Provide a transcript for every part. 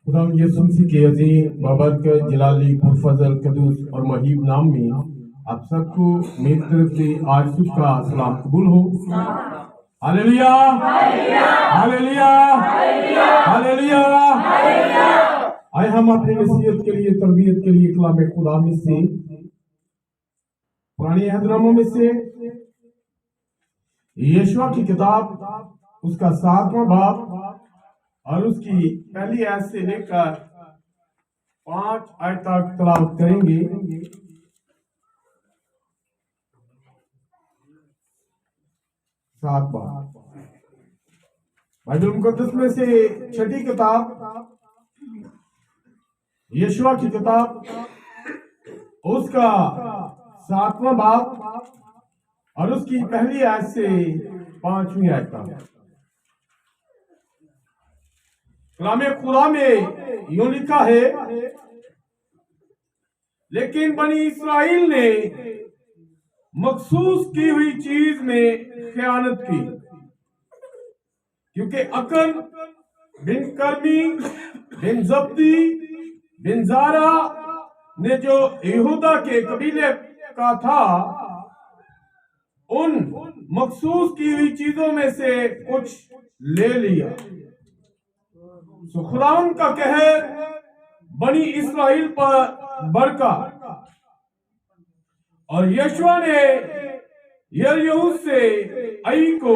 खुदाम यीशु मसीह के अजीम बाबरकत जलाली फजल कदूस और महीब नाम में आप सबको मेरी तरफ से आशीष का सलाम कबूल हो। Hallelujah hallelujah hallelujah. आए हम अपनी नसीहत के लिए तरबियत के लिए कलाम खुदा में से पुरानी अहदनामों में से यशवा की किताब उसका 7वां बाब और उसकी पहली आयत से लेकर 5 आयत तक तलावत करेंगे। 7 बाब बाइबल मुकद्दस में से छठी किताब यशवा की किताब उसका 7वां बाब और उसकी पहली आयत से 5वीं आयत तक। कलाम खुदा में यूं लिखा है, लेकिन बनी इस्राइल ने मखसूस की हुई चीज में खयानत की, क्योंकि अकन बिन कर्मी बिन जब्दी बिन जारा ने जो यहूदा के कबीले का था, उन मखसूस की हुई चीजों में से कुछ ले लिया। तो खुदावंद का कहर बनी इस्राइल पर बरका और यशवा ने यहूद से आई को,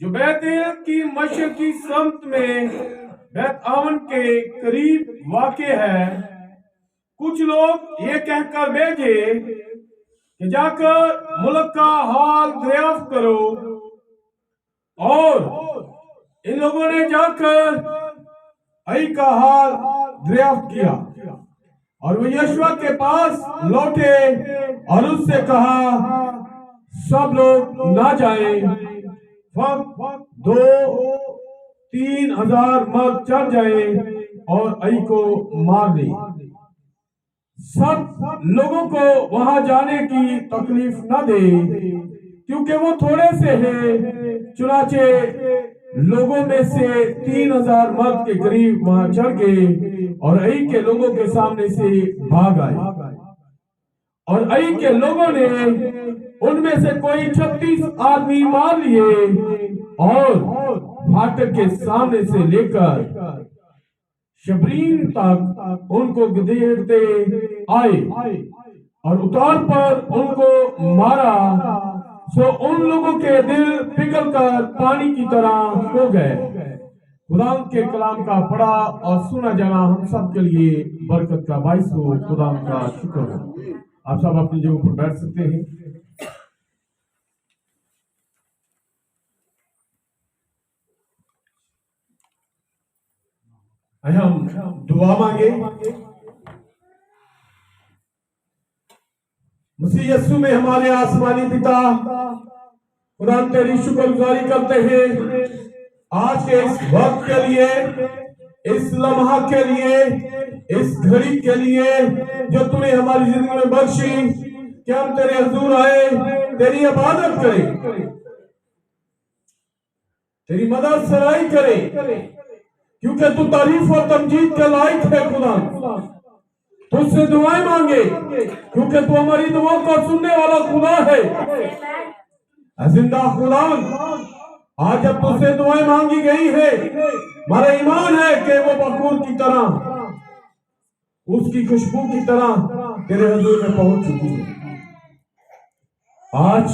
जो बैतेल की मशरकी समत में बैत आवन के करीब वाक़े है, कुछ लोग ये कहकर भेजे कि जाकर मुल्क का हाल दरियाफ्त करो, और इन लोगों ने जाकर आई का हाल दरियाफ्त किया और वो यशवा के पास लौटे और उससे कहा, सब लोग ना जाएं, फक्त 2-3 हजार मर्द चढ़ जाए और आई को मार दे। सब लोगों को वहां जाने की तकलीफ न दे, क्योंकि वो थोड़े से हैं। चुनाचे लोगों में से 3000 मर्द के करीब वहां चढ़ गए और आई के लोगों के सामने से भाग आए, और आई के लोगों ने उनमें से कोई 36 आदमी मार लिए और फाटक के सामने से लेकर शबरीन तक उनको गदेड़ते आए और उतार पर उनको मारा। सो उन लोगों के दिल पिघलकर पानी की तरह हो गए। खुदा के कलाम का पढ़ा और सुना जाना हम सब के लिए बरकत का बाइस हो। खुदा का शुक्र हो। आप सब अपनी जगह पर बैठ सकते हैं। हम दुआ मांगे। मसीह यीशु में हमारे आसमानी पिता, खुदा तेरी शुक्रगुजारी करते हैं आज के इस वक्त के लिए, इस लम्हा के लिए, इस घड़ी के लिए जो तूने हमारी जिंदगी में बख्शी, कि हम तेरे हुजूर आए, तेरी इबादत करें, तेरी मदद सराई करें, क्योंकि तू तारीफ और तमजीद के लायक है खुदा। तुझसे दुआएं मांगे, क्योंकि तू हमारी दुआओं को सुनने वाला खुदा है। जिंदा खुदा, आज जब तुझसे दुआएं मांगी गई है, हमारा ईमान है कि वो बखूर की तरह, उसकी खुशबू की तरह तेरे हुजूर में पहुंच चुकी है। आज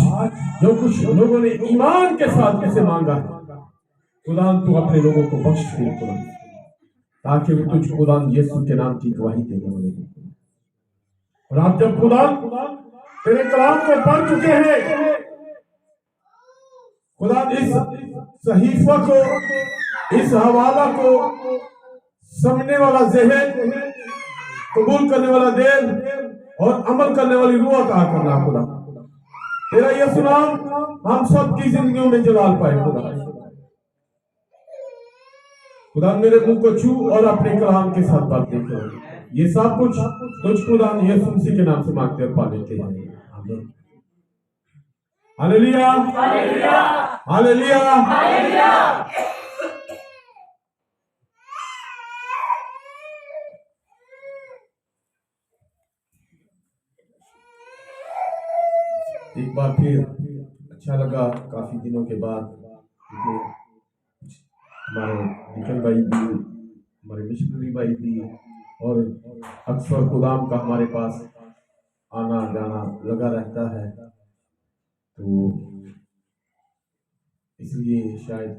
जो कुछ लोगों ने ईमान के साथ इसे मांगा है, खुदा तू अपने लोगों को बख्श दे खुदा, ताकि वो तुझ खुदा यीशु के नाम की गवाही देने वाले। और आप जब खुदा तेरे कलाम को पढ़ चुके हैं, खुदा इस सहीफा को, इस हवाला को समझने वाला ज़हन, कबूल करने वाला दिल और अमल करने वाली रूह अता करना खुदा। तेरा यीशु नाम हम सब की जिंदगियों में जलाल पाए खुदा। खुदा मेरे मुंह को छू और अपने कलाम के साथ बातें करो। ये सब कुछ तुझ खुदा यीशु मसीह के नाम से मांगते और पा लेते हैं। आमीन। Hallelujah, hallelujah, hallelujah, hallelujah. एक बार फिर अच्छा लगा, काफी दिनों के बाद हमारे निकल भाई भी, हमारे मिशनरी भाई भी, और अक्सर खुदाम का हमारे पास आना जाना लगा रहता है, तो इसलिए शायद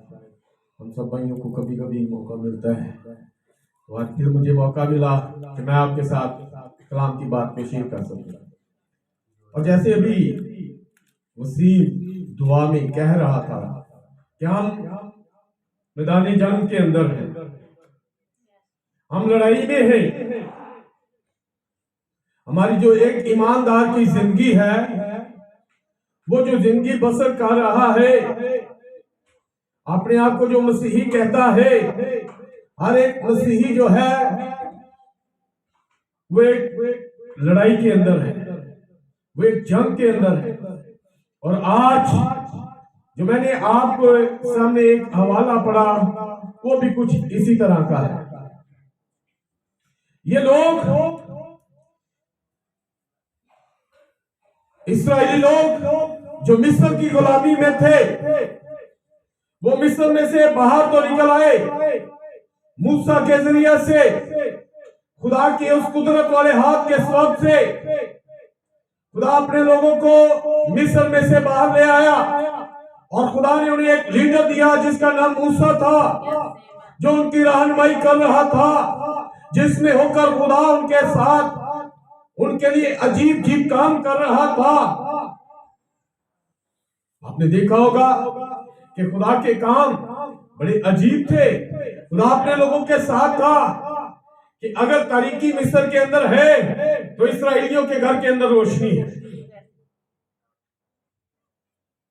हम सब भाइयों को कभी कभी मौका मिलता है। तो आज फिर मुझे मौका मिला कि मैं आपके साथ कलाम की बात में शेयर कर सकूं। और जैसे अभी वसीम दुआ में कह रहा था कि हम मैदानी जंग के अंदर हैं, हम लड़ाई में हैं। हमारी जो एक ईमानदार की जिंदगी है, वो जो जिंदगी बसर कर रहा है, अपने आप को जो मसीही कहता है, हर एक मसीही जो है वो एक लड़ाई के अंदर है, वो एक जंग के अंदर है। और आज जो मैंने आपको सामने एक हवाला पढ़ा, वो भी कुछ इसी तरह का है। ये लोग, इस्राएली लोग जो मिस्र की गुलामी में थे, वो मिस्र में से बाहर तो निकल आए मूसा के जरिए से, खुदा के उस कुदरत वाले हाथ के सबब से खुदा अपने लोगों को मिस्र में से बाहर ले आया। और खुदा ने उन्हें एक लीडर दिया जिसका नाम मूसा था, जो उनकी रहनुमाई कर रहा था, जिसमें होकर खुदा उनके साथ उनके लिए अजीब अजीब काम कर रहा था। आपने देखा होगा कि खुदा के काम बड़े अजीब थे। खुदा अपने लोगों के साथ था कि अगर तारीकी मिस्र के अंदर है तो इस्राएलियों के घर के अंदर रोशनी है।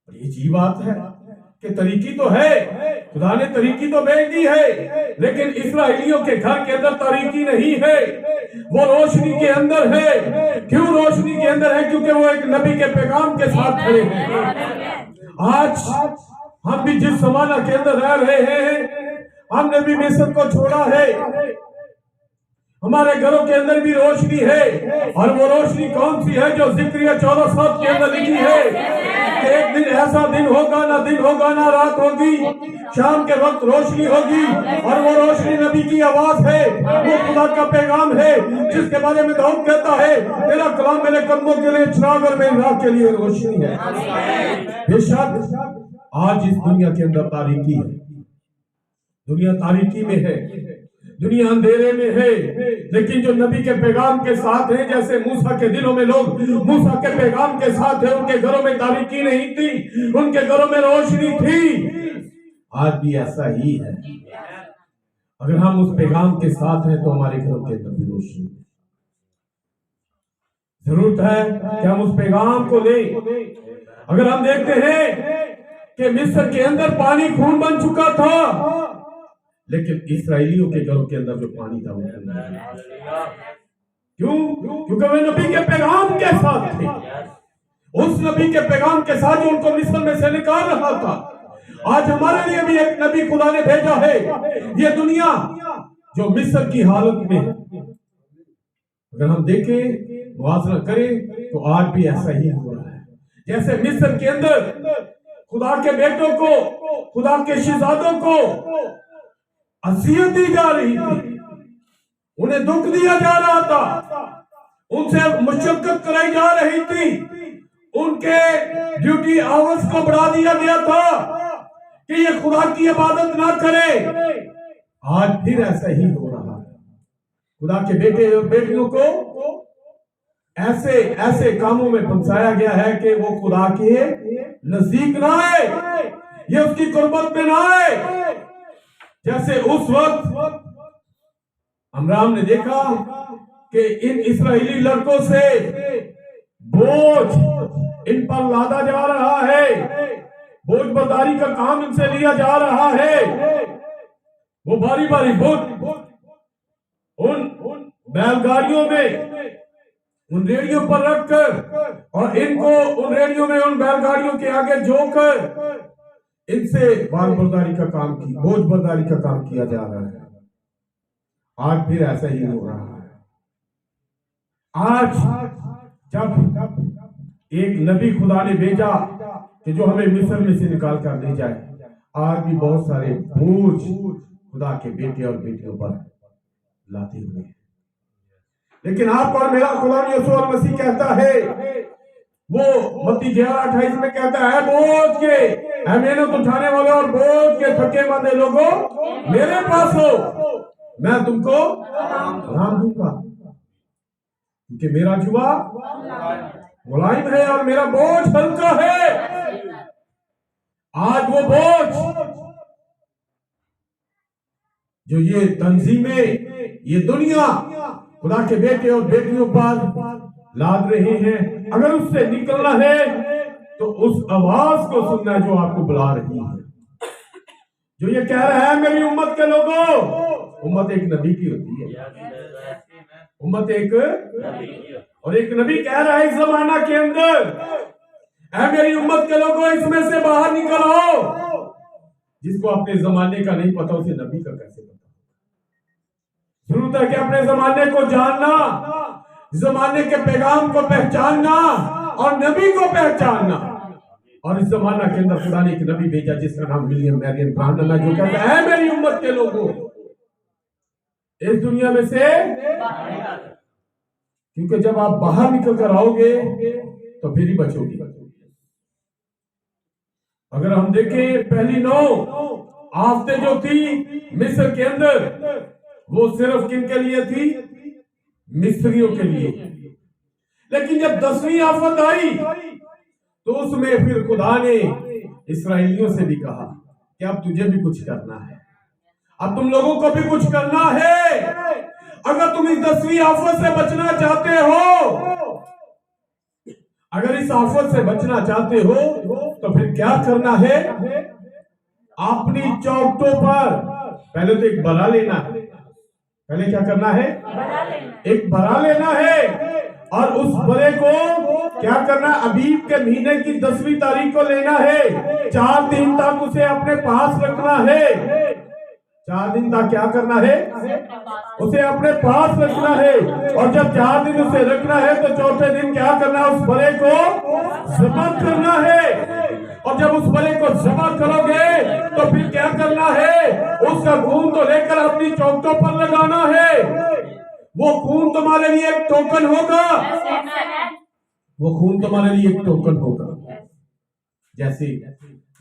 ये अजीब बात है कि तरीकी तो है, खुदा ने तरीकी तो भेज दी है, लेकिन इस्राएलियों के घर के अंदर तारीकी नहीं है, वो रोशनी के अंदर है। क्यों रोशनी के अंदर है? क्योंकि वो एक नबी के पैगाम के साथ खड़े हैं। आज हम भी जिस जमाना के अंदर रह रहे हैं, हमने भी मिस्र को छोड़ा है, हमारे घरों के अंदर भी रोशनी है। और वो रोशनी कौन सी है? जो ज़िक्रिया 14:7 के अंदर लिखी है कि एक दिन ऐसा दिन होगा, ना दिन होगा ना रात होगी, शाम के वक्त रोशनी होगी। और वो रोशनी नबी की आवाज है, वो खुदा का पैगाम है, जिसके बारे में दाऊद कहता है, मेरा कलाम मेरे कदमों के लिए चिराग और मेरी राह के लिए रोशनी है। बेशक आज इस दुनिया के अंदर तारीकी है, दुनिया तारीकी में है, दुनिया अंधेरे में है, लेकिन जो नबी के पैगाम के साथ है, जैसे मूसा के दिनों में लोग मूसा के पैगाम के साथ है, उनके घरों में तारीकी नहीं थी, उनके घरों में रोशनी थी। आज भी ऐसा ही है। अगर हम उस पैगाम के साथ हैं तो हमारे घरों के अंदर भी रोशनी है। जरूरत है कि हम उस पैगाम को लें। अगर हम देखते हैं कि मिस्र के अंदर पानी खून बन चुका था, लेकिन इसराइलियों के घरों के अंदर जो पानी था वो नहीं आया। क्यों? क्योंकि वे नबी के पैगाम के साथ थे, उस नबी के पैगाम के साथ जो उनको मिस्र में से निकाल रहा था। आज हमारे लिए भी एक नबी खुदा ने भेजा है। ये दुनिया जो मिस्र की हालत में है, अगर हम देखें, मुआवजा करें, तो आज भी ऐसा ही हो रहा है। जैसे मिस्र के अंदर खुदा के बेटों को, खुदा के शहजादों को असियत दी जा रही थी, उन्हें दुख दिया जा रहा था, उनसे मशक्कत कराई जा रही थी, उनके ड्यूटी आवर्स को बढ़ा दिया गया था कि ये खुदा की इबादत ना करे। आज फिर ऐसा ही हो रहा है। खुदा के बेटे और बेटियों को ऐसे ऐसे कामों में फंसाया गया है कि वो खुदा के नजदीक ना आए, ये उसकी कुर्बत में ना आए। जैसे उस वक्त अमराम ने देखा कि इन इस्राएली लड़कों से बोझ इन पर लादा जा रहा है, बोझ बर्दारी का काम इनसे लिया जा रहा है। वो बारी बारी बोझ उन बैलगाड़ियों में, उन रेडियो पर रखकर और इनको उन रेडियो में, उन बैलगाड़ियों के आगे जोकर इनसे बाल बर्दारी का काम की, बोझ बर्दारी का काम किया जा रहा है। आज फिर ऐसा ही हो रहा है। आज जब एक नबी खुदा ने भेजा कि जो हमें मिस्र में से निकाल कर ले जाए, आज भी बहुत सारे बोझ खुदा के बेटे और बेटियों पर लाते हुए। लेकिन आप और मेरा खुदा यीशु मसीह कहता है, वो मत्ती 11:28 में कहता है, बोझ के, है मेहनत उठाने वाले और बोझ के थके मांदे लोगों मेरे पास हो, मैं तुमको आराम दूंगा, क्योंकि मेरा जुआ मुलायम है और मेरा बोझ हल्का है। आज वो बोझ जो ये तंजीमें, ये दुनिया खुदा के बेटे और बेटियों पर लाद रहे हैं, अगर उससे निकलना है तो उस आवाज को सुनना है जो आपको बुला रही है, जो ये कह रहा है, मेरी उम्मत के लोगों। उम्मत एक नबी की होती है, उम्मत एक और एक नबी कह रहा है इस जमाना के अंदर, ऐ मेरी उम्मत के लोगों, इसमें से बाहर निकल आओ। जिसको अपने जमाने का नहीं पता उसे नबी का कैसे पता? जरूरत है कि अपने जमाने को जानना, जमाने के पैगाम को पहचानना और नबी को पहचानना। और इस जमाना के अंदर खुदा ने एक नबी भेजा जिसका नाम विलियम मैरियन ब्रानम है, जो कहता है, मेरी उम्मत के लोगों, इस दुनिया में से, क्योंकि जब आप बाहर निकल कर आओगे तो फिर ही बचोगे। अगर हम देखें, पहली 9 आफतें जो थी मिस्र के अंदर, वो सिर्फ किन के लिए थी? मिस्रियों के लिए। लेकिन जब 10वीं आफत आई तो उसमें फिर खुदा ने इस्राएलियों से भी कहा कि अब तुझे भी कुछ करना है, अब तुम लोगों को भी कुछ करना है। अगर तुम इस 10वीं आफत से बचना चाहते हो, अगर इस आफत से बचना चाहते हो तो फिर क्या करना है? अपनी चौखटों पर पहले तो एक बरा लेना है। पहले क्या करना है? एक बरा लेना है। और उस बरे को क्या करना है? अबीब के महीने की 10वीं तारीख को लेना है। 4 दिन तक उसे अपने पास रखना है। 4 दिन तक क्या करना है? उसे अपने पास रखना है। और जब 4 दिन उसे रखना है तो चौथे दिन क्या करना है? उस बरे को जमा करना है। और जब उस बरे को जमा करोगे तो फिर क्या करना है? उसका खून तो लेकर अपनी चौखटों पर लगाना है। वो खून तुम्हारे लिए एक टोकन होगा। वो खून तुम्हारे लिए एक टोकन होगा। जैसे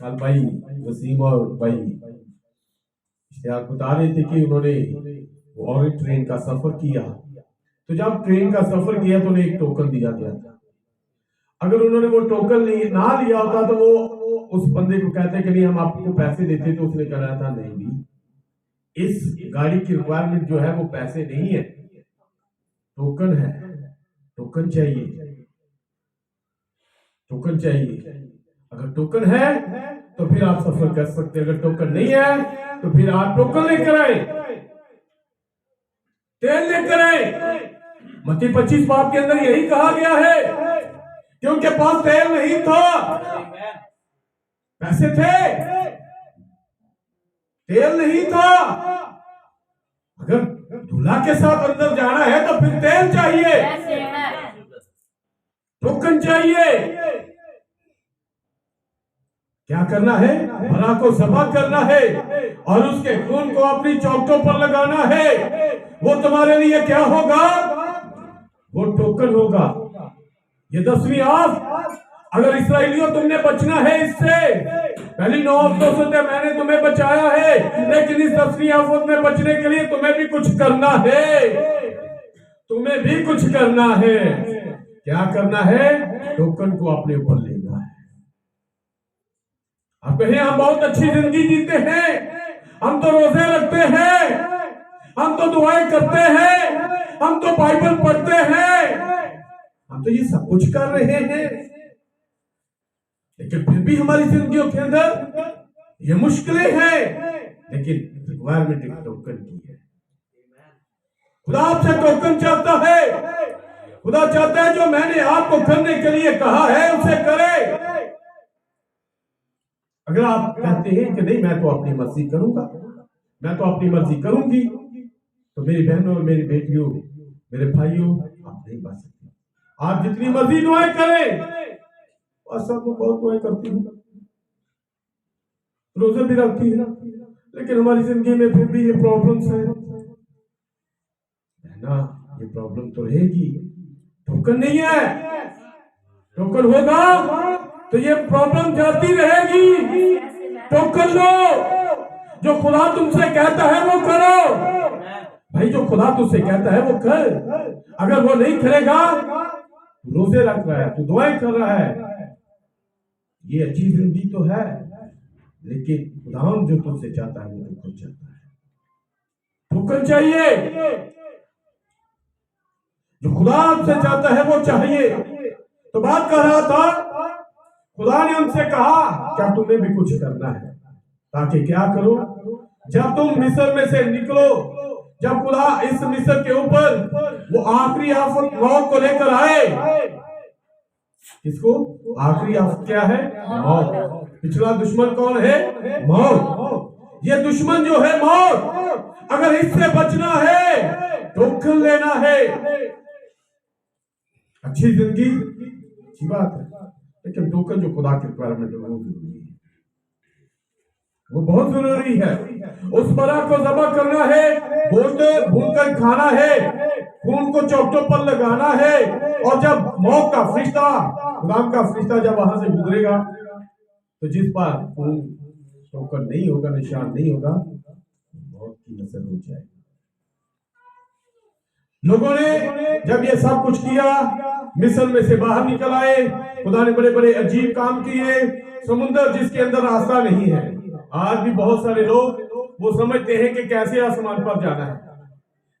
कल भाई वसीम और भाई बता रहे थे कि उन्होंने और ट्रेन का सफर किया, तो जब ट्रेन का सफर किया तो उन्हें एक टोकन दिया गया था। अगर उन्होंने वो टोकन ना लिया होता तो वो उस बंदे को कहते कि नहीं हम आपको पैसे देते, तो उसने कहा था नहीं भी, इस गाड़ी की रिक्वायरमेंट जो है वो पैसे नहीं है, टोकन है, टोकन चाहिए, टोकन चाहिए। अगर टोकन है तो फिर आप सफर कर सकते हैं। अगर टोकन नहीं है तो फिर आप टोकन लेकर आए, तेल लेकर आए। मत्ती 25 बाब के अंदर यही कहा गया है कि उनके पास तेल नहीं था, पैसे थे, तेल नहीं था। अगर दूल्हा के साथ अंदर जाना है तो फिर तेल चाहिए, टोकन चाहिए। क्या करना है? भला को सभा करना है और उसके खून को अपनी चौखटों पर लगाना है। वो तुम्हारे लिए क्या होगा? वो टोकन होगा। ये 10वीं आस, अगर इस्राएलियों तुमने बचना है इससे, पहली 9 हफ्तों से मैंने तुम्हें बचाया है, लेकिन इस 10वीं आफत में बचने के लिए तुम्हें भी कुछ करना है, तुम्हें भी कुछ करना है। क्या करना है? टोकन को अपने ऊपर लेना है। आप कहें हम बहुत अच्छी जिंदगी जीते हैं, हम तो रोजे रखते हैं, हम तो दुआएं करते हैं, हम तो बाइबल पढ़ते हैं, हम तो ये सब कुछ कर रहे हैं, लेकिन फिर भी हमारी जिंदगियों के अंदर ये मुश्किलें हैं। लेकिन रिक्वायरमेंट एक टोकन की है। खुदा आपसे टोकन चाहता है। खुदा चाहता है जो मैंने आपको करने के लिए कहा है उसे करे। अगर आप कहते हैं कि नहीं मैं तो अपनी मर्जी करूंगा, मैं तो अपनी मर्जी करूंगी, तो मेरी बहनों और मेरी बेटियों, मेरे भाइयों, आप नहीं बच सकते। आप जितनी मर्जी दुआएं करें, और सब बहुत दुआएं करती हूँ, रोजे भी रखती है, लेकिन हमारी जिंदगी में फिर भी ये प्रॉब्लम्स है ना। ये प्रॉब्लम तो रहेगी। टोकन नहीं है, टोकन होगा तो ये प्रॉब्लम जाती रहेगी। टोकन लो, जो खुदा तुमसे कहता है वो करो। भाई जो खुदा तुझसे कहता है वो कर। अगर वो नहीं करेगा, रोजे रख रहा है, तू दुआएं कर रहा है, ये अच्छी जिंदगी तो है, लेकिन खुदा जो तुमसे चाहता है वो तुमको चाहता है। टोकन चाहिए। जो खुदा आपसे चाहता है वो चाहिए। तो बात कर रहा था, खुदा ने उनसे कहा क्या तुम्हें भी कुछ करना है, ताकि क्या करो? जब तुम मिस्र में से निकलो, जब खुदा इस मिस्र के ऊपर वो आखिरी आफत मौत को लेकर आए। किसको? आखिरी आफत क्या है? मौत। पिछला दुश्मन कौन है? मौत। ये दुश्मन जो है मौत, अगर इससे बचना है, टोकन लेना है। अच्छी जिंदगी अच्छी बात है, लेकिन टोकन जो खुदा के रिक्वायरमेंट है वो जरूरी है, वो बहुत जरूरी है। उस बरा को जबा करना है, भूनकर खाना है, खून को चौखटों पर लगाना है, और जब मौत का फरिश्ता, खुदा का फरिश्ता जब वहां से गुजरेगा, तो जिस पर खून टोकन नहीं होगा, निशान नहीं होगा, मौत की नजर हो जाएगी। लोगों ने जब ये सब कुछ किया, मिस्र में से बाहर निकल आए, खुदा ने बड़े बड़े अजीब काम किए। समुद्र जिसके अंदर रास्ता नहीं है। आज भी बहुत सारे लोग वो समझते हैं कि कैसे आसमान पर जाना है।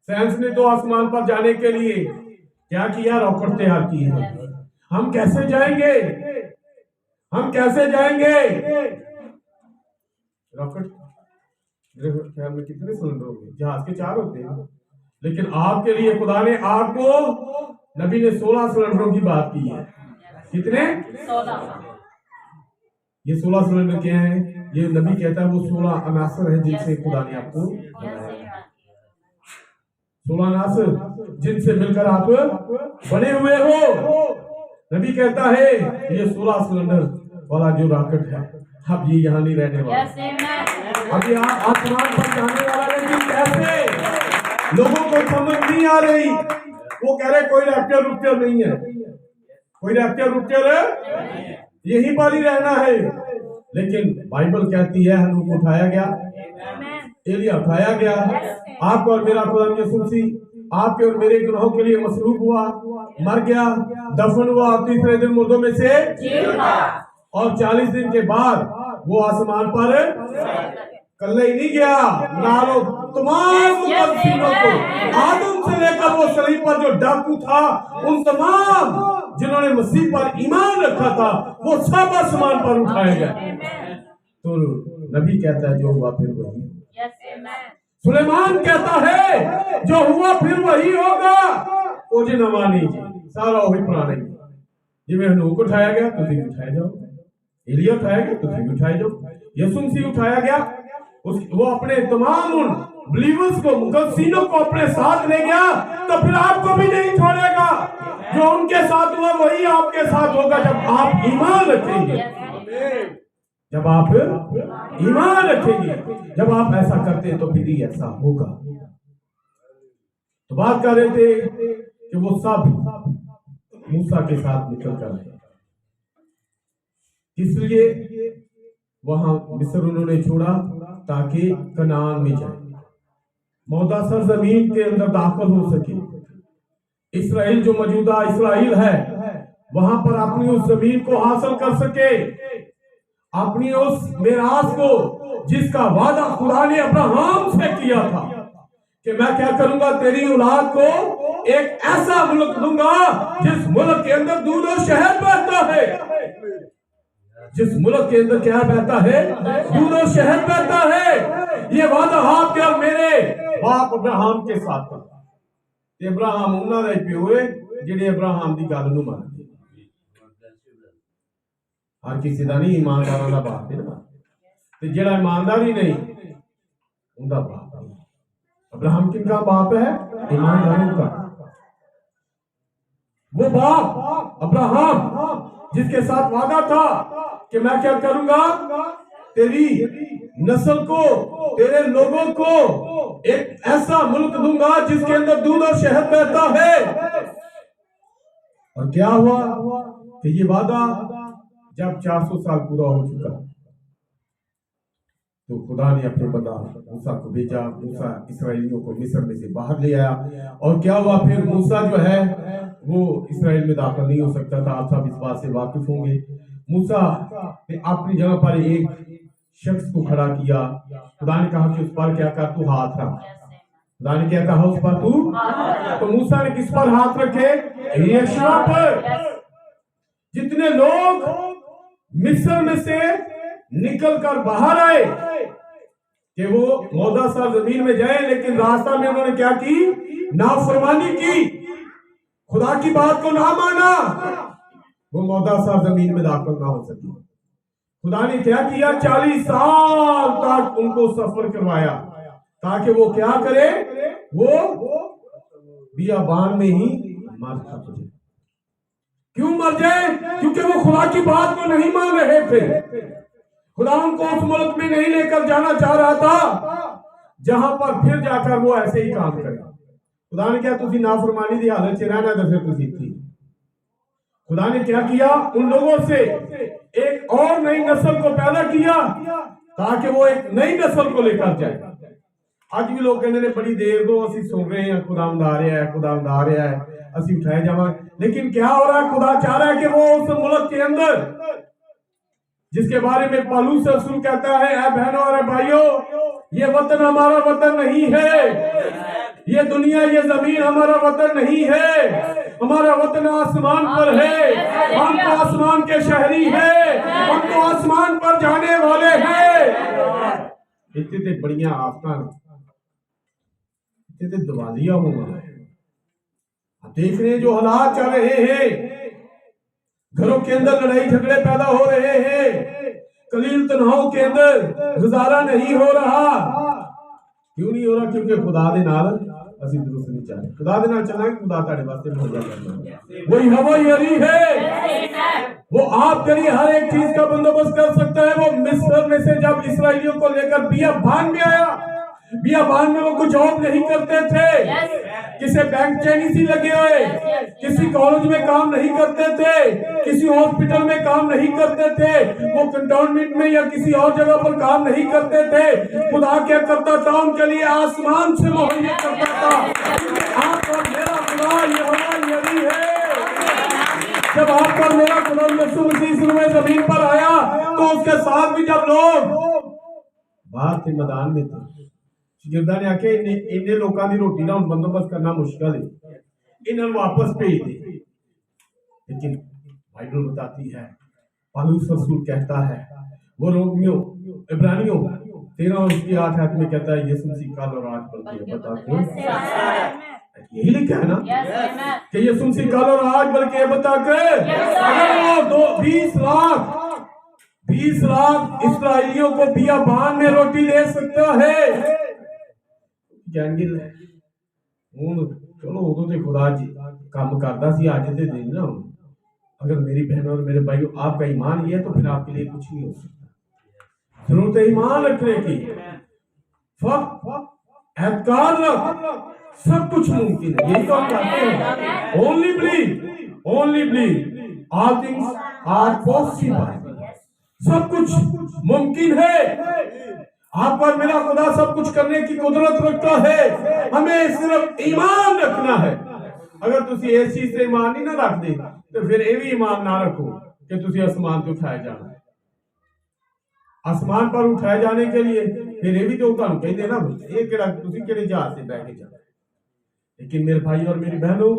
साइंस ने तो आसमान पर जाने के लिए क्या किया? रॉकेट तैयार की है। हम कैसे जाएंगे? हम कैसे जाएंगे? रॉकेट मेरे ख्याल में कितने सिलेंडर होंगे? जहाज के 4 होते हैं, लेकिन आपके लिए खुदा ने आपको, नबी ने 16 सिलेंडरों की बात की है। कितने? 16। ये 16 सिलेंडर क्या है? ये नबी कहता है वो 16 अनासर है जिनसे खुदा ने आपको बनाया। 16 अनासर जिनसे मिलकर आप बने हुए हो। नबी कहता है ये 16 सिलेंडर वाला जो रॉकेट है, अब ये यहाँ नहीं रहने वाला, अब ये आसमान पर जाने वाला। लेकिन कैसे? लोगों को समझ नहीं आ रही। वो कह रहे कोई रैप्चर नहीं है, कोई रैप्चर यही पर ही रहना है। लेकिन बाइबल कहती है हनूक उठाया गया, एलिया उठाया गया, आपको और मेरा खुदा यीशु मसीह आपके और मेरे गुनाहों के लिए मसलूब हुआ, मर गया, दफन हुआ, तीसरे दिन मुर्दों में से और 40 दिन के बाद वो आसमान पर कल ही नहीं गया। नालों तमाम मुकद्दसीनों को, आदम से लेकर वो सलीब पर जो डाकू था, उन तमाम जिन्होंने मसीह पर ईमान रखा था, वो सब आसमान पर उठाए गए। तो नबी कहता है जो हुआ फिर वही। सुलेमान कहता है जो हुआ फिर वही होगा। ओ जी नवा नहीं जी, सारा वही पुराना ही। जिवें हनूक उठाया गया तुसीं उठाए जाओ, एलिया उठाया गया तुसीं उठाए जाओ, यीशु मसीह उठाया गया, वो अपने तमाम उन बिलीवर्स को, मुकद्दसीनों को अपने साथ ले गया, तो फिर आपको भी नहीं छोड़ेगा। जो उनके साथ हुआ वही आपके साथ होगा जब आप ईमान रखेंगे। जब आप ईमान रखेंगे, जब आप ऐसा करते हैं तो फिर ही ऐसा होगा। तो बात कर रहे थे कि वो सब मूसा के साथ निकल कर आए, इसलिए वहां मिस्र उन्होंने छोड़ा ताकि कनान में जाए, मौदा सरजमीन के अंदर दाखिल हो सके। इस्राएल जो मौजूदा इस्राएल है वहां पर अपनी उस जमीन को हासिल कर सके, अपनी उस मिरास को जिसका वादा खुदा ने अब्राहम से किया था कि मैं क्या करूंगा, तेरी औलाद को एक ऐसा मुल्क दूंगा जिस मुल्क के अंदर दूध और शहद बहता है। जिस मुल्क के अंदर क्या बहता है, दूध और शहद बहता है। ये वादा आपके और मेरे बाप अब्राहम के साथ था। अब्राहम उन्होंने प्यो है जिहड़े अब्राहम की गल नूं मनदे। हर किसी का नहीं ईमानदारां दा बाप है ना, ते जिहड़ा ईमानदार ही नहीं उनका बाप नहीं। अब्राहम किनका बाप है? ईमानदारों का। वो बाप अब्राहम जिसके साथ वादा था कि मैं क्या करूंगा, तेरी नस्ल को, तेरे लोगों को एक ऐसा मुल्क दूंगा जिसके अंदर दूध और शहद बहता है। और क्या हुआ कि ये वादा जब 400 साल पूरा हो चुका तो खुदा ने अपने बंदा मूसा को भेजा। मूसा इस्राएलियों को मिस्र में से बाहर ले आया। और क्या हुआ फिर, मूसा जो है वो इस्राएल में दाखिल नहीं हो सकता था। आप सब इस बात से वाकिफ होंगे। मूसा ने अपनी जगह पर एक शख्स को खड़ा किया। खुदा ने कहा कि उस पर क्या कर, तू हाथ रख। खुदा ने क्या कहा, उस पर तू। तो मूसा ने किस पर हाथ रखे? यहोशू पर। जितने लोग मिस्र में से निकल कर बाहर आए कि वो मौदा सा जमीन में जाए, लेकिन रास्ता में उन्होंने क्या की? नाफरमानी की, खुदा की बात को ना माना, वो मौदा सा जमीन में दाखिल ना हो सकी। खुदा ने क्या किया? 40 साल तक उनको सफर करवाया ताकि वो क्या करे, वो बियाबान में ही मर जाए। क्यों मर जाए? क्योंकि वो खुदा की बात को नहीं मान रहे थे। खुदा उनको उस मुल्क में नहीं लेकर जाना चाह रहा था जहां पर फिर जाकर वो ऐसे ही काम करे। खुदा ने क्या, तुसी नाफरमानी की हालत च रहना तो फिर तुसी थी। खुदा ने क्या किया? उन लोगों से एक और नई नस्ल को पैदा किया ताकि वो एक नई नस्ल को लेकर जाए। आज भी लोग कहते हैं बड़ी देर दो असि सुन रहे हैं, खुदावंद आ रहा है, खुदावंद आ रहा है, असि उठाए जावांगे। लेकिन क्या हो रहा है? खुदा चाह रहा है कि वो उस मुल्क के अंदर जिसके बारे में पौलुस रसूल कहता है, ऐ बहनों और भाइयों, ये वतन हमारा वतन नहीं है, ये दुनिया, ये जमीन हमारा वतन नहीं है। हमारा वतन आसमान पर है। हम तो आसमान के शहरी हैं, हम तो आसमान पर जाने वाले हैं। इतने बढ़िया आफतां, इतने दिवालिया होगा। देख रहे हैं जो हालात चल रहे हैं, घरों के अंदर लड़ाई झगड़े पैदा हो रहे हैं, कलील तनाव के अंदर गुजारा नहीं हो रहा। क्यों नहीं हो रहा? क्योंकि खुदा दे नाल असि दुरुस्त नहीं चल रहे। खुदा दे नाल चलांगे, खुदा ताड़े वास्ते मुहैया करना। वही हवा यही है, वो आपके लिए हर एक चीज का बंदोबस्त कर सकता है। वो मिस्र में से जब इस्राएलियों को लेकर बियाबान में आया, बियाबान में वो कुछ जॉब नहीं करते थे, किसी बैंक चैनी लगे हुए, किसी कॉलेज में काम नहीं करते थे, किसी हॉस्पिटल में काम नहीं करते थे, वो कंटोनमेंट में या किसी और जगह पर काम नहीं करते थे। खुदा क्या करता था? उनके लिए आसमान से मुहैया करता था। आप और मेरा खुदा यहोवा यही है। जब आप पर मेरा खुदा यीशु मसीह जमीन पर आया तो उसके साथ भी जब लोग बाहर थे, मैदान में थे, गिरदा ने आके इन्ने लोगों की रोटी का हुण बंदोबस्त करना मुश्किल है, इन्हें वापस भेज दे। लेकिन बाइबल बताती है, पौलुस रसूल कहता है, वो रोमियो इब्रानियों 13 और उसकी 8 आयत में कहता है यीशु मसीह कल और आज बल्कि ये बता यही लिखा है ना कि यीशु मसीह कल और आज बल्कि ये बता के अगर वो 20 लाख इसराइलियों को बियाबान में रोटी दे सकता है जान हूँ चलो उदों तो खुदा काम करता सी अज के दिन ना अगर मेरी बहनों और मेरे भाइयों आपका ईमान ये है तो फिर आपके लिए कुछ नहीं हो सकता जरूरत है ईमान रखने की एहतियात रख सब कुछ मुमकिन है यही तो हम कहते हैं only believe all things are possible सब कुछ मुमकिन है आप पर मेरा खुदा सब कुछ करने की कुदरत रखता है हमें सिर्फ ईमान रखना है अगर तुसी इस चीज से ईमान नहीं ना रखते तो फिर ये भी ईमान ना रखो कि तुसी आसमान पे उठाए जाना है आसमान पर उठाए जाने के लिए फिर ये भी तो तुहानू कहते ना ये केड़ा तुसी केड़े जहाज से बैठ के जाना लेकिन मेरे भाई और मेरी बहनों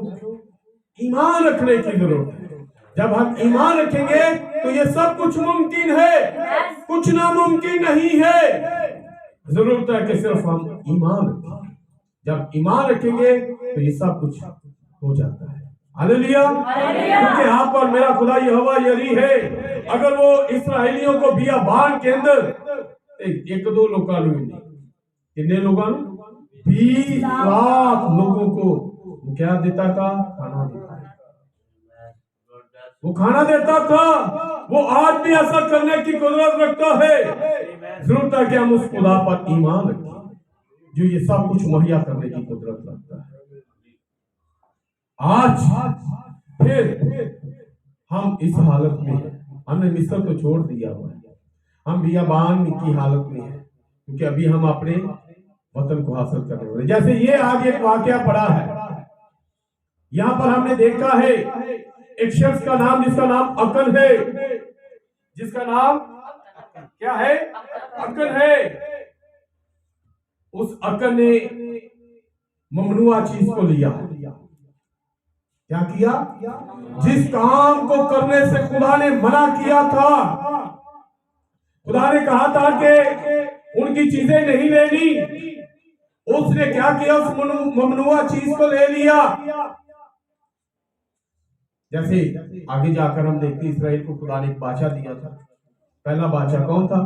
ईमान रखने की जरूरत है जब हम ईमान रखेंगे तो ये सब कुछ मुमकिन है कुछ नामुमकिन नहीं है जरूरत है कि सिर्फ हम ईमान रखें जब ईमान रखेंगे तो ये सब कुछ हो जाता है हालेलुया क्योंकि आप और मेरा खुदा यहोवा यरी है अगर वो इसराइलियों को बियाबान के अंदर एक दो लोगों कितने लोगों 20 लाख लोगों को वो क्या देता था खाना देता वो खाना देता था वो आज भी ऐसा करने की कुदरत रखता है जरूरत है कि हम उस खुदा पर ईमान रखें जो ये सब कुछ मुहैया करने की कुदरत रखता है आज फिर हम इस हालत में हैं हमने मिस्र तो छोड़ दिया हुआ है हम बियाबान की हालत में हैं क्योंकि अभी हम अपने वतन को हासिल करने वाले जैसे ये आगे एक वाकया पड़ा है यहाँ पर हमने देखा है एक शख्स का नाम जिसका नाम अकन है जिसका नाम क्या है अकन है उस अकन ने ममनुआ चीज को लिया क्या किया जिस काम को करने से खुदा ने मना किया था खुदा ने कहा था कि उनकी चीजें नहीं लेनी उसने क्या किया उस ममनुआ चीज को ले लिया जैसे आगे जाकर हम देखते इस्राएल को खुदा ने एक बादशाह दिया था पहला बादशाह कौन था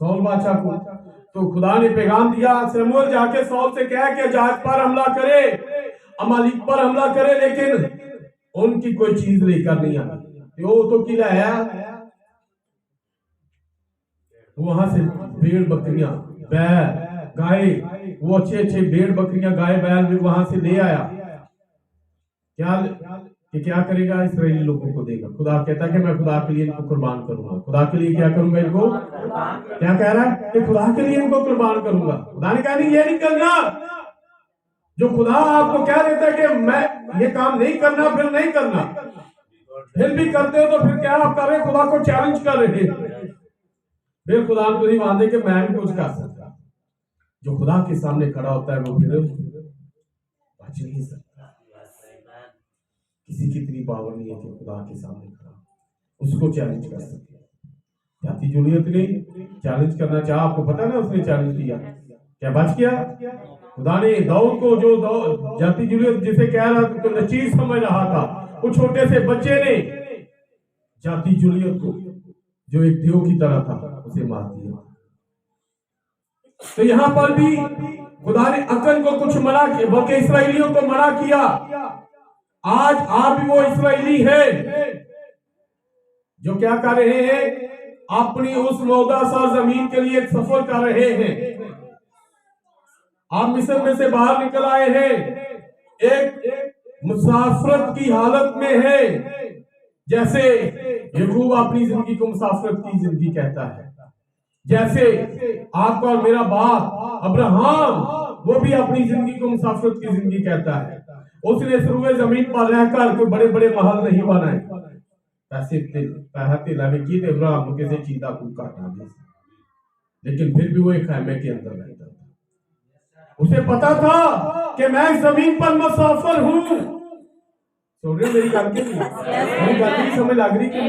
सौल बादशाह को तो खुदा ने पैगाम दिया शमूएल जाके सौल से कहा कि जायज पर हमला करे अमालिक पर हमला करे लेकिन उनकी कोई चीज लेकर नहीं आई वो तो किला है वहां से भेड़ बकरियां बैल गाय वो अच्छे अच्छे भेड़ बकरियां गाय बैल भी वहां से ले आया क्या करेगा इस्राएली लोगों को देगा खुदा कहता है कि मैं खुदा के लिए इनको कुर्बान करूंगा खुदा के लिए क्या करूंगा इनको क्या कह रहा है कि खुदा के लिए इनको कुर्बान करूंगा खुदा ने कहा नहीं ये नहीं करना जो खुदा आपको कह देता है कि मैं ये काम नहीं करना फिर नहीं करना फिर भी करते हो तो फिर क्या आप कर रहे खुदा को चैलेंज कर रहे फिर खुदा को नहीं मानते कि मैं भी कुछ कर सकता जो खुदा के सामने खड़ा होता है वो फिर बच नहीं सकता किसी की इतनी पावर नहीं है कि खुदा के सामने खड़ा उसको चैलेंज कर सके जाति जूलियत ने चैलेंज करना चाहा आपको पता ना उसने चैलेंज किया क्या बच गया खुदा ने दाऊद को जो जाति जूलियत जिसे कह रहा था तो नचीज समझ रहा था वो छोटे से बच्चे ने जाति जूलियत को जो एक देव की तरह था उसे मार दिया तो यहाँ पर भी खुदा ने अकन को कुछ मना किया बल्कि इसराइलियों को मना किया आज आप भी वो इसराइली है जो क्या कर रहे हैं अपनी उस मौदा सा जमीन के लिए सफर कर रहे हैं आप मिस्र में से बाहर निकल आए हैं एक मुसाफरत की हालत में है जैसे याकूब अपनी जिंदगी को मुसाफरत की जिंदगी कहता है जैसे आपका और मेरा बाप अब्राहम वो भी अपनी जिंदगी को मुसाफरत की जिंदगी कहता है उसने शुरू जमीन पर रहकर कोई बड़े बड़े महल नहीं बनाए पैसे अब्राहम किसी चीता को काटा लेकिन फिर भी वो एक खैमे के अंदर रहता था उसे पता था कि मैं जमीन पर मुसाफिर हूं सुन रहे हो मेरी गल के नहीं? मेरी गल की समझ लग रही कि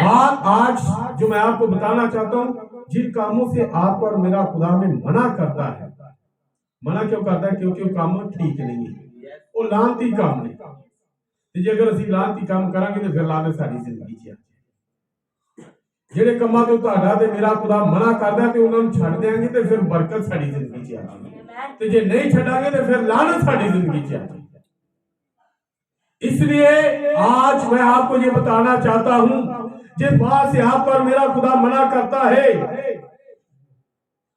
बात आज जो मैं आपको बताना चाहता हूँ, जिन कामों से आपको और मेरा खुदा में मना करता है, मना क्यों करता है? क्योंकि वो काम ठीक नहीं है, वो लानती काम ने। तो जे अगर ਅਸੀਂ ਲਾਂਤੀ ਕੰਮ ਕਰਾਂਗੇ ਤੇ ਫਿਰ ਲਾਨਤ ਸਾਡੀ ਜ਼ਿੰਦਗੀ 'ਚ ਆ। ਜਿਹੜੇ ਕੰਮਾਂ ਤੋਂ ਤੁਹਾਡਾ ਤੇ ਮੇਰਾ ਖੁਦਾ ਮਨਾ ਕਰਦਾ ਤੇ ਉਹਨਾਂ ਨੂੰ ਛੱਡ ਦੇਾਂਗੇ ਤੇ ਫਿਰ ਬਰਕਤ ਸਾਡੀ ਜ਼ਿੰਦਗੀ 'ਚ ਆ ਜਾਏਗੀ, ਤੇ ਜੇ नहीं ਛੱਡਾਂਗੇ ਤੇ ਫਿਰ ਲਾਨਤ ਸਾਡੀ ਜ਼ਿੰदगी 'ਚ आ जाएगी। इसलिए आज मैं आपको ये बताना चाहता हूं, जिस बात से आप पर मेरा खुदा मना करता है,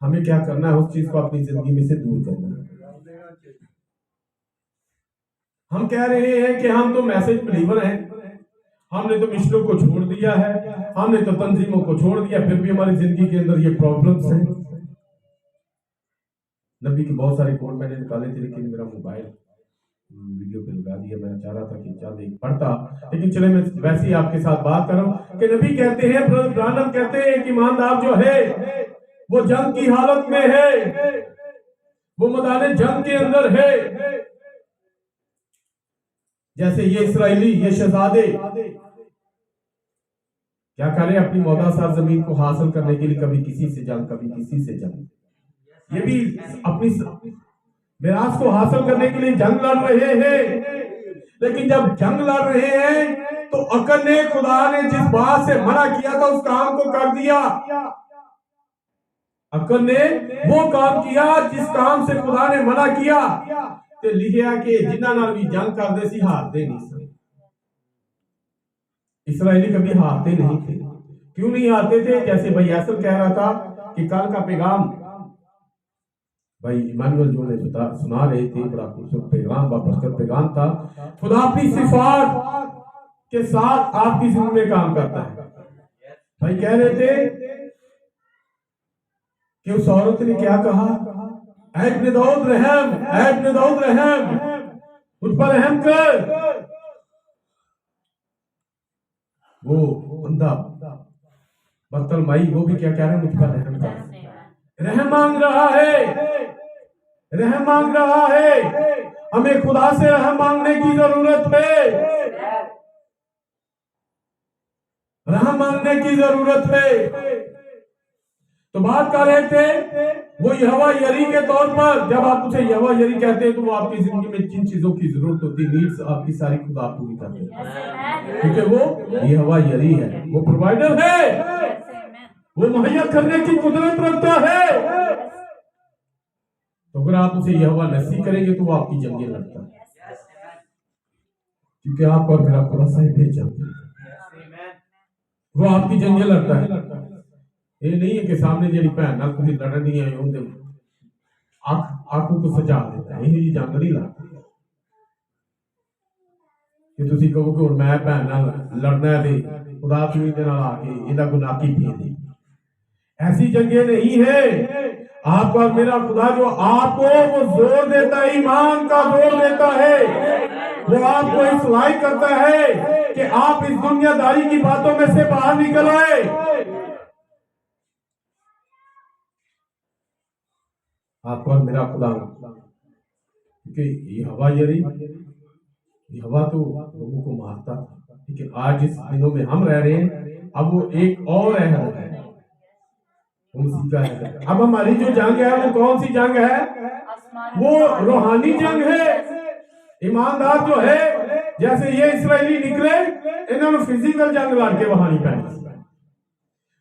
हमें क्या करना है? उस चीज को अपनी जिंदगी में से दूर करना है। हम कह रहे हैं कि हम तो मैसेज बिलीवर हैं, हमने तो मिशनों को छोड़ दिया है, हमने तो तंजीमों को छोड़ दिया, फिर भी हमारी जिंदगी के अंदर ये प्रॉब्लम्स हैं। नबी के बहुत सारे कोड मैंने निकाले थे, लेकिन मेरा मोबाइल वीडियो पे लगा दिया। मैं चाह रहा था कि चल एक पढ़ता, लेकिन चले मैं वैसे ही आपके साथ बात कर रहा हूं कि नबी कहते हैं, ब्रदर ब्रानम कहते हैं कि ईमानदार जो है वो जंग की हालत में है, वो मैदान जंग के अंदर है। जैसे ये इसराइली, ये शहजादे क्या करें? अपनी मौदा सार जमीन को हासिल करने के लिए कभी किसी से जंग, कभी किसी से जंग, ये भी अपनी मिराज को हासिल करने के लिए जंग लड़ रहे हैं। लेकिन जब जंग लड़ रहे हैं तो अकल ने, खुदा ने जिस बात से मना किया था उस काम को कर दिया। अकल ने वो काम किया जिस काम से खुदा ने मना किया, ते लिखिया कि जिन्हां नाल भी जंग करदे सी हारते नहीं सी। इसराइली कभी हारते नहीं थे। क्यों नहीं हारते थे? जैसे भाई यासर कह रहा था कि कल का पैगाम भाई इमानुएल जो ने सुना रहे थे, बड़ा खूबसूरत पैगाम, बरकत पैगाम था। खुदा अपनी सिफात के साथ आपकी जिंदगी में काम करता है। भाई कह रहे थे कि उस औरत ने क्या कहा? ऐ इब्न दाऊद रहम, ऐ इब्न दाऊद रहम, मुझ पर रहम कर। वो बंदा बर्तलमाई, वो भी क्या कह रहा है? मुझ पर रहम कर। रहम मांग रहा है, रहम मांग रहा है। हमें खुदा से रहम मांगने की जरूरत है, रहम मांगने की जरूरत है। तो बात कर रहे थे वो यहोवा यरी के तौर पर। जब आप उसे यहोवा यरी कहते हैं तो वो आपकी जिंदगी में जिन चीजों की जरूरत होती है, नीड्स आपकी सारी खुदा पूरी करते हैं, क्योंकि वो यहोवा यरी है, वो प्रोवाइडर है, वो मुहैया करने की कुदरत रखता है। तो अगर आप उसे यहोवा नसी करेंगे तो वो आपकी जंगें लड़ता है, क्योंकि आप और मेरा खुदा साहिब भेजा, वो आपकी जंगें लड़ता है। ये नहीं है कि सामने जी भैन नाल तुसीं लड़नी है उहदे आंखों को सजा देता है, यही जंग नहीं लड़ता कि तुसीं कहो कि हुण मैं भैन नाल लड़ना है ते खुदा तुसीं दे नाल आके इहदा गुनाह की दे। ऐसी जंगें नहीं है। आपका और मेरा खुदा जो आपको वो जोर देता है, ईमान का जोर देता है, वो आपको इस लायक करता है कि आप इस दुनियादारी की बातों में से बाहर निकल आए। आपको और मेरा खुदा, क्योंकि ये हवा यरी, ये हवा तो लोगों को मारता था, लेकिन आज इस दिनों में हम रह रहे हैं, अब वो एक और अहद है, अब हमारी जो जंग है वो कौन सी जंग है? वो रूहानी जंग है। ईमानदार जो है, जैसे ये इसराइली निकले, इन्होंने फिजिकल जंग लड़ के वहां नहीं पहनी।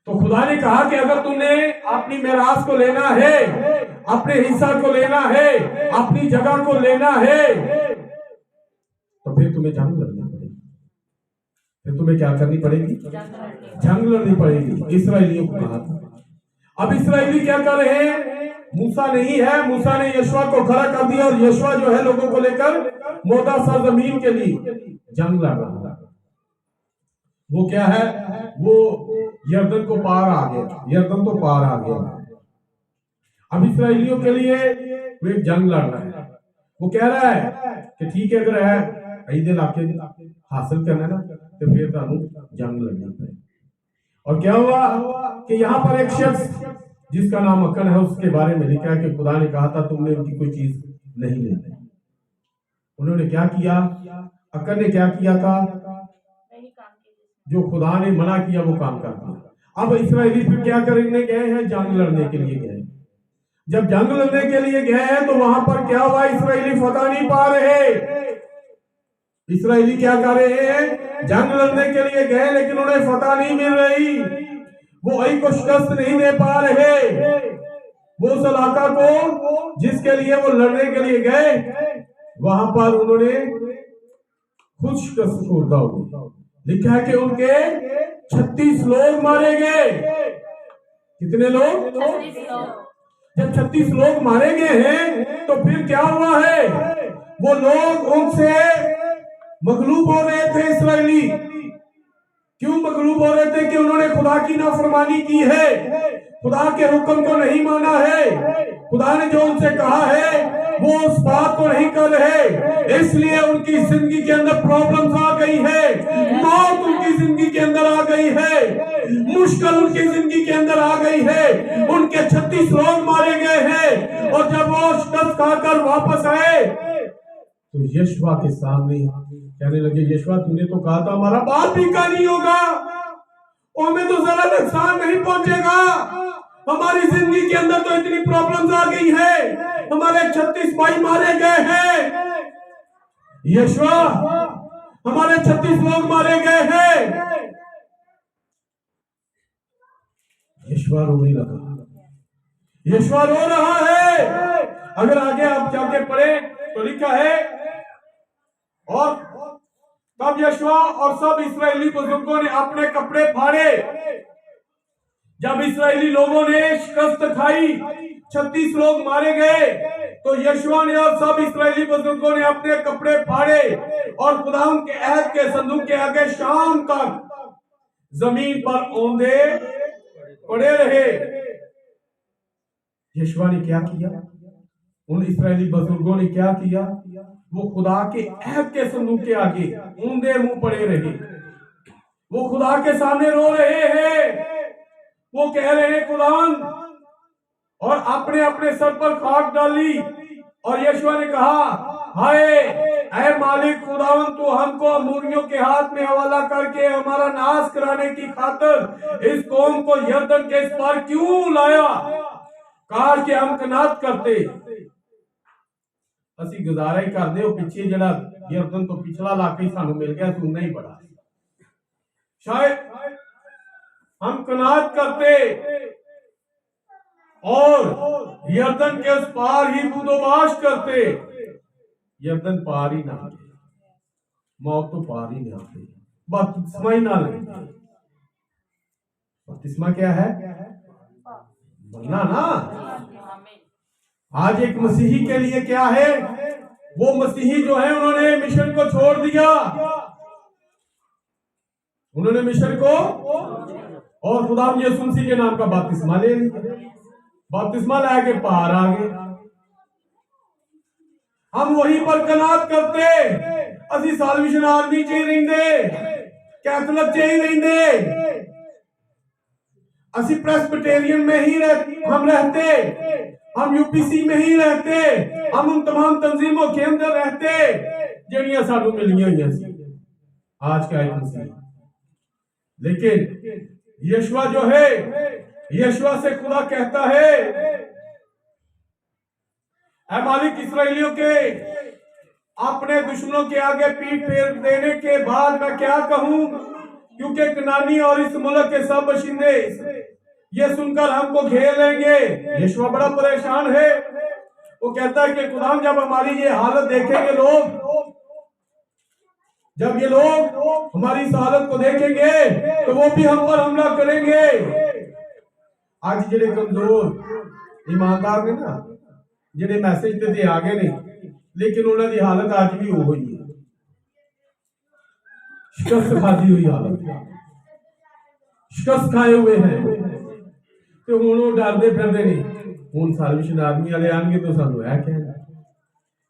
तो खुदा ने कहा कि अगर तुमने अपनी मिरास को लेना है, अपने हिस्सा को लेना है, अपनी जगह को लेना है, तो फिर तुम्हें जंग लड़नी पड़ेगी। फिर तुम्हें क्या करनी पड़ेगी? जंग लड़नी पड़ेगी। इसराइलियों को कहा था। अब इसराइली क्या कर रहे हैं? मूसा नहीं है, मूसा ने यशवा को खड़ा कर दिया और यशवा जो है लोगों को लेकर मोदा सा जमीन के लिए जंग लड़ रहा था। वो क्या है? वो यर्दन को पार आ गया, यर्दन तो पार आ गया। अब इसराइलियों के लिए वो एक जंग लड़ रहा है। वो कह रहा है कि ठीक है, अगर है ईद इलाके हासिल करना है ना, तो फिर तुहानू जंग लड़नी पड़ेगी। और क्या हुआ कि यहाँ पर एक शख्स जिसका नाम अकन है, उसके बारे में लिखा है कि खुदा ने कहा था तुमने उनकी कोई चीज नहीं लेनी। उन्होंने क्या किया? अकन ने क्या किया था? जो खुदा ने मना किया वो काम कर दिया। अब इस्राएली फिर क्या करने गए हैं? जंग लड़ने के लिए गए। जब जंग लड़ने के लिए गए हैं तो वहां पर क्या हुआ? इस्राएली फतह नहीं पा रहे। इस्राएली क्या कर रहे हैं? जंग लड़ने के लिए गए लेकिन उन्हें फतह नहीं मिल रही। वो आई को शिकस्त नहीं दे पा रहे। वो उस इलाका को जिसके लिए वो लड़ने के लिए गए वहां पर उन्होंने खुद शिकस्त खुर्दा हुई। लिखा है कि उनके 36 लोग मारे गए। कितने लोग? 36 लोग। जब 36 लोग मारे गए हैं तो फिर क्या हुआ है? वो लोग उनसे मगलूब हो रहे थे। इस्राएली क्यों मगलूब हो रहे थे? कि उन्होंने खुदा की नाफरमानी की है, खुदा के हुक्म को नहीं माना है। खुदा ने जो उनसे कहा है वो उस बात को नहीं कर रहे, इसलिए उनकी जिंदगी के अंदर प्रॉब्लम्स आ गई है, मौत उनकी जिंदगी के अंदर आ गई है, मुश्किल उनकी जिंदगी के अंदर आ गई है। उनके 36 लोग मारे गए हैं और जब वो शिकस्त खाकर वापस आए तो यशवा के सामने कहने लगे, यशवा तूने तो कहा था हमारा बाल फीका नहीं होगा, हमें तो जरा नुकसान नहीं पहुंचेगा। हमारी जिंदगी के अंदर तो इतनी प्रॉब्लम्स आ गई है, हमारे 36 भाई मारे गए हैं। यशवा हमारे 36 लोग मारे गए हैं। यशवा रोने लगा, यशवा रो रहा है। अगर आगे आप जाके पढ़े तो लिखा है, और तब यशवा और सब इस्राएली बुजुर्गों ने अपने कपड़े फाड़े। जब इस्राएली लोगों ने शिकस्त खाई, 36 लोग मारे गए, तो यशवा ने और सब इस्राएली बुजुर्गों ने अपने कपड़े फाड़े और खुदा के अहद के संदूक के आगे शाम तक जमीन पर औंधे पड़े रहे। यशवा ने क्या किया? उन इस्राएली बुजुर्गों ने क्या किया? वो खुदा के अहद के संदूक के आगे औंधे मुंह पड़े रहे। वो खुदा के सामने रो रहे हैं। वो कह रहे हैं खुदावन, और अपने अपने सर पर खाक डाली। और यशवा ने कहा, हाय ऐ मालिक खुदावन, तू हमको अमोरियों के हाथ में हवाला करके हमारा नाश कराने की खातिर इस कौम को यरदन के इस पार क्यों लाया? काश के हम कनात करते, असी गुजारा ही कर दे। पिछे जरा यरदन तो पिछला इलाका ही सानू मिल गया, सुनना ही पड़ा। शायद हम कनात करते और यरदन के उस पार ही बूदोबाश करते। यरदन पार ही ना आते, मौत तो पार ही ना आते, बपतिस्मा ही ना लेते। बपतिस्मा क्या है? बनना ना। आज एक मसीही के लिए क्या है? वो मसीही जो है उन्होंने मिशन को छोड़ दिया, उन्होंने मिशन को और खुदा यीशु मसीह के नाम का बपतिस्मा ले लिया। बपतिस्मा लाके पार आ गए। हम वहीं पर कनात करते, असी साल्वेशन आर्मी च ही रहिंदे, कैथोलिक च ही रहिंदे, असी प्रेस्बिटेरियन में ही हम रहते, हम यूपीसी में ही रहते, हम उन तमाम तंजीमों के अंदर रहते जड़ियां सानू मिलियां हुई सी आज का एक मसीह। लेकिन यशवा जो है, यशवा से खुदा कहता है, ऐ मालिक इस्राएलियों के अपने दुश्मनों के आगे पीठ फेर देने के बाद मैं क्या कहूं, क्योंकि कनानी और इस मुल्क के सब बशिंदे ये सुनकर हमको घेर लेंगे। यशवा बड़ा परेशान है। वो कहता है कि खुदा जब हमारी ये हालत देखेंगे लोग, जब ये लोग हमारी इस हालत को देखेंगे तो वो भी हम पर हमला करेंगे। आज जेडे कमजोर ईमानदार ने ना, जेडे मैसेज ते दे आगे ने, लेकिन उन्होंने दी हालत आज भी वो ही है, शिकस्त खाती हुई हालत, शिकस्त खाए हुए हैं। तो हुण वो डरदे फिरदे ने, हुण साल्वेशन आर्मी वाले आएंगे तो सानू ऐ कहणगे,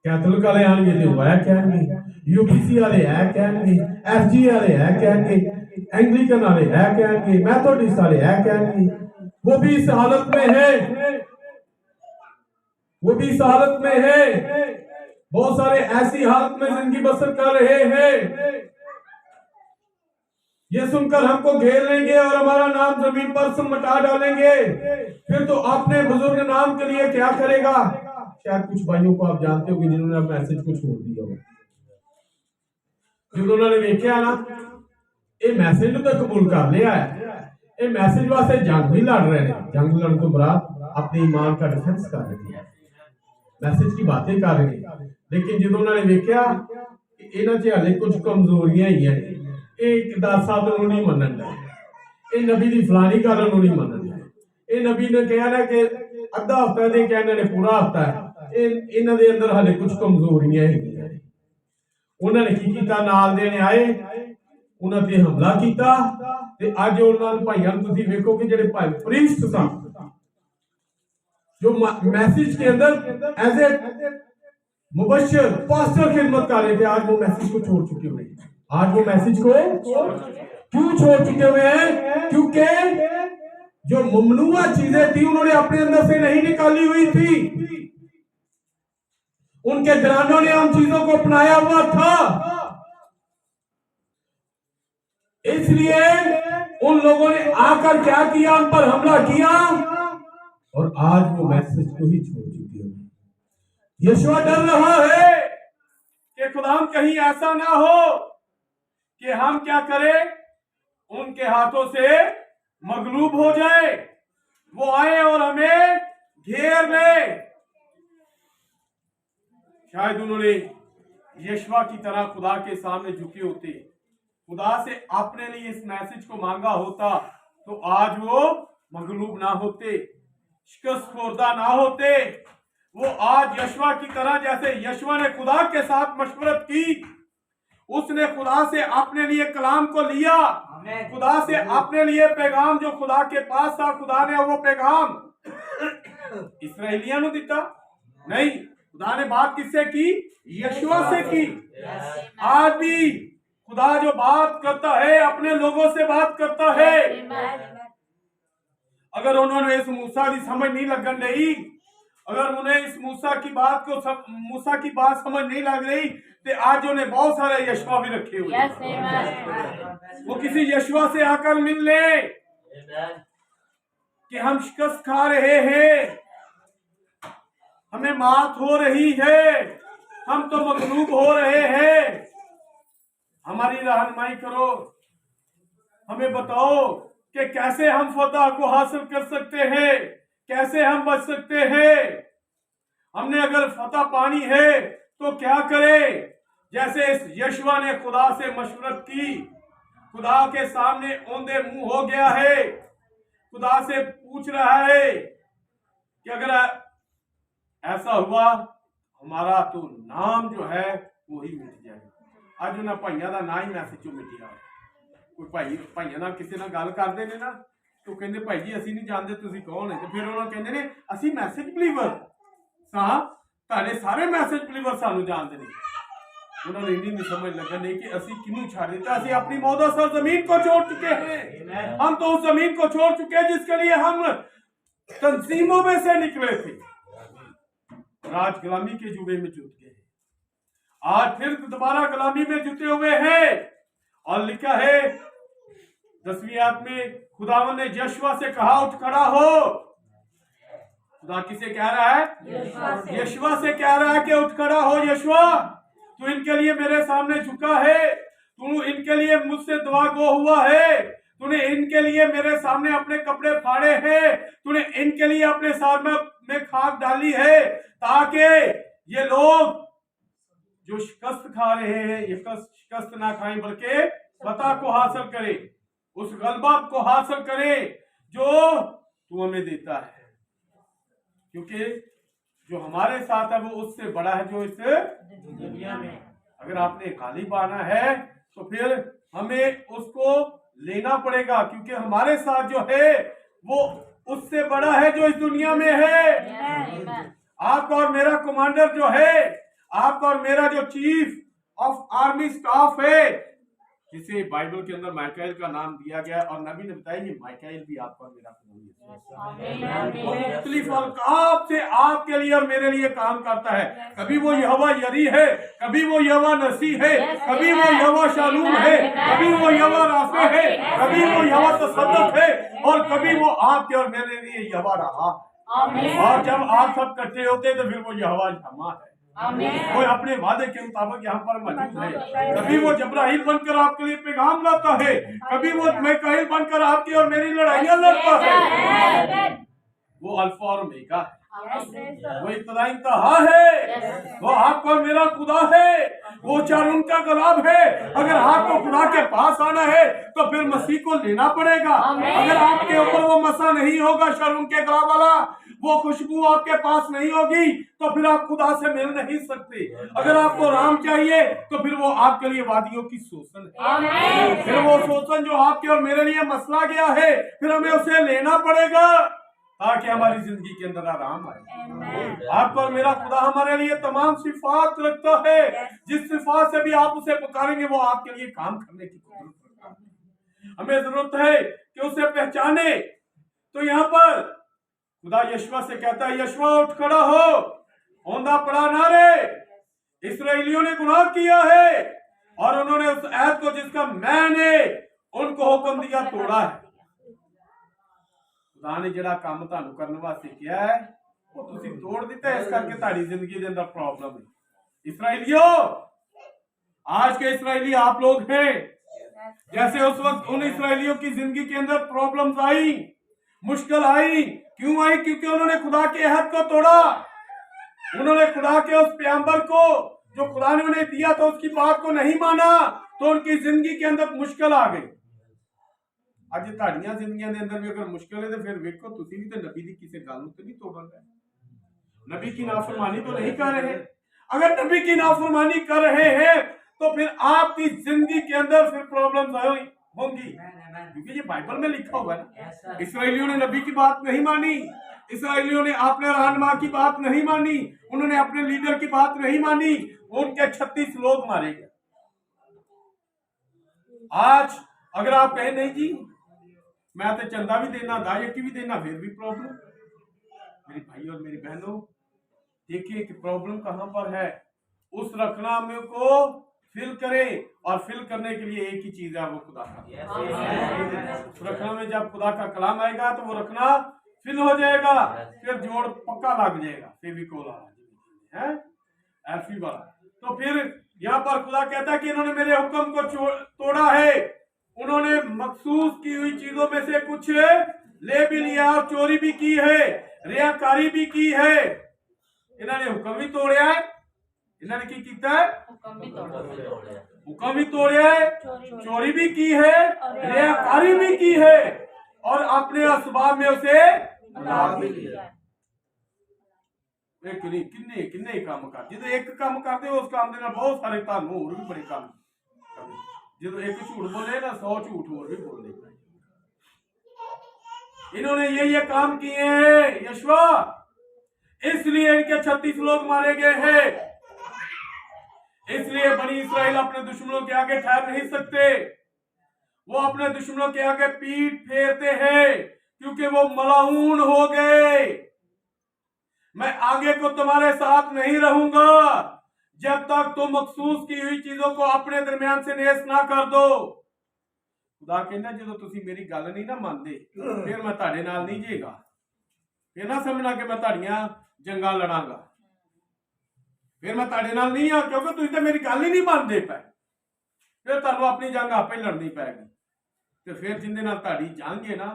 कैथोलिक वाले आएंगे तो वो ऐ कहणगे, यूपीसी वाले ऐ कहणगे, एफजी वाले ऐ कहणगे, एंग्लिकन वाले ऐ कहणगे, मेथोडिस्ट वाले ऐ कहणगे। वो भी इस हालत में है, वो भी इस हालत में है। बहुत सारे ऐसी हालत में जिंदगी बसर कर रहे हैं, ये सुनकर हमको घेर लेंगे और हमारा नाम जमीन पर से मिटा डालेंगे, फिर तो अपने बुजुर्ग नाम के लिए क्या करेगा। शायद कुछ भाइयों को आप जानते हो कि जिन्होंने मैसेज को छोड़ दिया हो, जो उन्होंने देखा ना ये मैसेज तो कबूल कर लिया है, ये मैसेज वास्ते जंग भी लड़ रहे हैं, जंग लड़ने तो बरात अपनी ईमान का डिफेंस कर रहे हैं, मैसेज की बातें कर रहे हैं, लेकिन जो उन्होंने देखा इन्हां च हले कुछ कमजोरियां ही हैं। एक दासा तो नहीं मनन दा, ये नबी दी फलानी गल नहीं मनन दा, ये नबी ने कहा ना कि अद्धा हफ्ता दे कहने ने पूरा हफ्ता है, इन्हां दे अंदर हले कुछ कमजोरियां हैं। उन्होंने की कीता, नाल देने आए, उन्हां ते हमला कीता ते अज उन्हां भाइयां तुसीं वेखो कि जेडे भाई प्रीस्ट सन जो मैसेज के अंदर एज ए मुबश्शिर पास्टर खिदमत कर रहे थे, आज वो मैसेज को छोड़ चुके हुए हैं। आज वो मैसेज को क्यों छोड़ चुके हुए हैं? क्योंकि जो ममनुआ चीजें थी उन्होंने अपने अंदर से नहीं निकाली हुई थी, उनके घरानों ने उन चीजों को अपनाया हुआ था, इसलिए उन लोगों ने आकर क्या किया, उन पर हमला किया और आज वो मैसेज को ही छोड़ चुके हैं। यीशु डर रहा है कि खुदा कहीं ऐसा ना हो कि हम क्या करें, उनके हाथों से मगलूब हो जाए, वो आए और हमें घेर ले। शायद उन्होंने यीशु की तरह खुदा के सामने झुके होते, खुदा से अपने लिए इस मैसेज को मांगा होता तो आज वो मगलूब ना होते, शिकस्त खुर्दा ना होते। वो आज यीशु की तरह, जैसे यीशु ने खुदा के साथ मशवरत की, उसने खुदा से अपने लिए कलाम को लिया, खुदा से अपने लिए पैगाम जो खुदा के पास था, खुदा ने वो पैगाम इस्राएलियों ने दिता नहीं, खुदा ने बात किससे की? यीशु से की। आज भी खुदा जो बात करता है अपने लोगों से बात करता है। अगर उन्होंने इस मूसा की समझ नहीं लगन रही, अगर उन्हें इस मूसा की बात समझ नहीं लग रही, तो आज उन्हें बहुत सारे यशवा भी रखे हुए, वो किसी यशवा से आकर मिल ले कि हम शिकस्त खा रहे हैं, हमें मात हो रही है, हम तो मगलूब हो रहे हैं, हमारी रहनुमाई करो, हमें बताओ कि कैसे हम फतह को हासिल कर सकते हैं, कैसे हम बच सकते हैं। हमने अगर फतह पानी है तो क्या करें? जैसे इस यीशु ने खुदा से मशवरत की, खुदा के सामने औंधे मुंह हो गया है, खुदा से पूछ रहा है कि अगर ऐसा हुआ हमारा तो नाम जो है वो ही मिट जाएगा। आज उन्हें भाइयों का ना ही मैसेज चो मिटिया, कोई भाइयों ना किसी ना गल करते हैं ना तो कहते भाई जी असी नहीं जानते तुसी कौन है, तो फिर उन्होंने कहते ने असी मैसेज बिलीवर सारे सारे मैसेज बिलीवर सानू जानते नहीं। उन्होंने इन्हीं नहीं समझ लगा नहीं कि असी किनू छाड़ देता, असी अपनी मौदा सर जमीन को छोड़ चुके हैं, हम तो उस जमीन को छोड़ चुके हैं जिसके लिए हम तंजीमों में से निकले थे, आज गुलामी के जुए में जुट गए, आज फिर दोबारा गुलामी में जुटे हुए हैं। और लिखा है 10वीं आयत में, खुदावन ने यीशु से कहा उठ खड़ा हो। खुदा किसे कह रहा है? यीशु से कह रहा है कि उठ खड़ा हो यीशु, तू इनके लिए मेरे सामने झुका है, तू इनके लिए मुझसे दुआ गो हुआ है, तूने इनके लिए मेरे सामने अपने कपड़े फाड़े हैं, तूने इनके लिए अपने साथ में खाक डाली है, ताकि ये लोग जो शिकस्त खा रहे हैं ये शिकस्त ना खाएं बल्कि फतह को हासिल करे, उस गलबा को हासिल करे जो तू हमें देता है, क्योंकि जो हमारे साथ है वो उससे बड़ा है जो इस दुनिया में। अगर आपने गालिब आना है तो फिर हमें उसको लेना पड़ेगा, क्योंकि हमारे साथ जो है वो उससे बड़ा है जो इस दुनिया में है। आपका और मेरा कमांडर जो है, आपका और मेरा जो चीफ ऑफ आर्मी स्टाफ है, जिसे बाइबल के अंदर माइकाइल का नाम दिया गया और नबी ने बताया कि माइकाइल भी आपका मेरा वो मुख्तलिफ अल्काब से आपके लिए और मेरे लिए काम करता है। कभी वो यहोवा यरी है, कभी वो यहोवा नसी है, कभी वो यहोवा शालूम है, कभी वो यहोवा राफे है, कभी वो यहोवा तसद्दुक है, और कभी वो आपके और मेरे लिए यहोवा रहा। और जब आप सब इकट्ठे होते तो फिर वो यहोवा शम्मा है, वो अपने वादे के मुताबिक यहाँ पर मौजूद है। कभी वो जब्राइल बनकर आपके लिए पैगाम लाता है, कभी वो मिकाईल बनकर आपकी और मेरी लड़ाइयाँ लड़ता है। वो अल्फा और ओमेगा है, वो इब्तिदा इंतहा है, वो आपका और मेरा खुदा है, वो चारुन का गुलाब है। अगर आपको खुदा के पास आना है तो फिर मसीह को लेना पड़ेगा। अगर आपके ऊपर वो मसा नहीं होगा शारून के गुलाब वाला, वो खुशबू आपके पास नहीं होगी, तो फिर आप खुदा से मिल नहीं सकते। अगर आपको राम चाहिए तो फिर वो आपके लिए वादियों की शोषण है, फिर वो शोषण जो आपके और मेरे लिए मसला गया है, फिर हमें उसे लेना पड़ेगा ताकि हमारी जिंदगी के अंदर आराम आए। आपको और मेरा खुदा हमारे लिए तमाम सिफात रखता है, जिस सिफात से भी आप उसे पुकारेंगे वो आपके लिए काम करने की कुदरत रखता है। हमें जरूरत है कि उसे पहचाने। तो यहाँ पर खुदा यशवा से कहता है, यशवा उठ खड़ा हो, औंधा पड़ा ना रे। इसराइलियों ने गुनाह किया है और उन्होंने उस ऐत को जिसका मैंने उनको हुक्म दिया तोड़ा है। खुदा ने जिहड़ा काम तुहानू करने वास्ते किया है वो तुसी तोड़ दिता है, इस करके तुहाडी जिंदगी के अंदर प्रॉब्लम है। इसराइलियों, आज के इसराइली आप लोग हैं, जैसे उस वक्त उन इसराइलियों की जिंदगी के अंदर प्रॉब्लम्स आई, मुश्किल आई। क्यों आई? क्योंकि उन्होंने खुदा के अहद को तोड़ा। उन्होंने खुदा के उस पैगंबर को जो खुदा ने उन्हें दिया था उसकी बात को नहीं माना, तो उनकी जिंदगी के अंदर मुश्किल आ गई। ਅੱਜ ਤੁਹਾਡੀਆਂ ਜ਼ਿੰਦਗੀਆਂ ਦੇ ਅੰਦਰ ਵੀ अगर मुश्किल है तो फिर वेखो तुसी भी तो नबी दी किसी गल नूं ते नहीं तोड़न रहे, नबी की नाफरमानी तो नहीं कर रहे। अगर नबी की नाफरमानी कर रहे हैं तो फिर आपकी जिंदगी के अंदर फिर प्रॉब्लम्स होंगी, क्योंकि ये बाइबल में लिखा हुआ है ना। इसराइलियों ने नबी की बात नहीं मानी, इसराइलियों ने अपने रहनुमा की बात नहीं मानी, उन्होंने अपने लीडर की बात नहीं मानी, उनके 36 लोग मारे गए। आज अगर आप कहें नहीं जी मैं तो चंदा भी देना, दायकी भी देना, फिर भी प्रॉब्लम। मेरे भाई और मेरी बहनों, देखिए कि प्रॉब्लम कहां पर है। उस रखना में को फिल करें, और फिल करने के लिए एक ही चीज है, वो खुदा का। उस रखना में जब खुदा का कलाम आएगा तो वो रखना फिल हो जाएगा, फिर जोड़ पक्का लग जाएगा, फेविकोल है एल्फी वाला। तो फिर यहाँ पर खुदा कहता है कि इन्होंने मेरे हुक्म को तोड़ा है, उन्होंने मखसूस की हुई चीजों में से कुछ ले भी लिया और चोरी भी की है, रियाकारी भी की है। इन्होंने हुक्म भी तोड़िया है, इन्होंने की कीता है, हुक्म भी तोड़िया है, चोरी भी की है, रियाकारी भी की है, और अपने असबाब में उसे ला भी लिया। किन्ने किन्ने काम कर, जो एक काम करते उस काम के बहुत सारे तानू होर भी बड़े काम। जो एक झूठ बोले ना 100 झूठ और भी बोलने। इन्होंने ये काम किए हैं यशवा, इसलिए इनके 36 लोग मारे गए हैं। इसलिए बनी इस्राएल अपने दुश्मनों के आगे ठहर नहीं सकते, वो अपने दुश्मनों के आगे पीठ फेरते हैं, क्योंकि वो मलाऊन हो गए। मैं आगे को तुम्हारे साथ नहीं रहूंगा जब तक तुम मखसूस की हुई चीजों को अपने दरमियान से नेस ना कर दो। खुदा कहना जो तुसी मेरी गल नहीं ना मानते फिर मैं तुहाडे नाल नहीं जेगा, फिर ना समझना कि मैं तुहाडियां जंगां लड़ांगा, फिर मैं तुहाडे नाल नहीं आ, क्योंकि तुसी तो मेरी गल ही नहीं मानते पे, फिर तुहानूं अपनी जंग आपे लड़नी पैगी। तो फिर जिंदे नाल तुहाडी जंग है ना,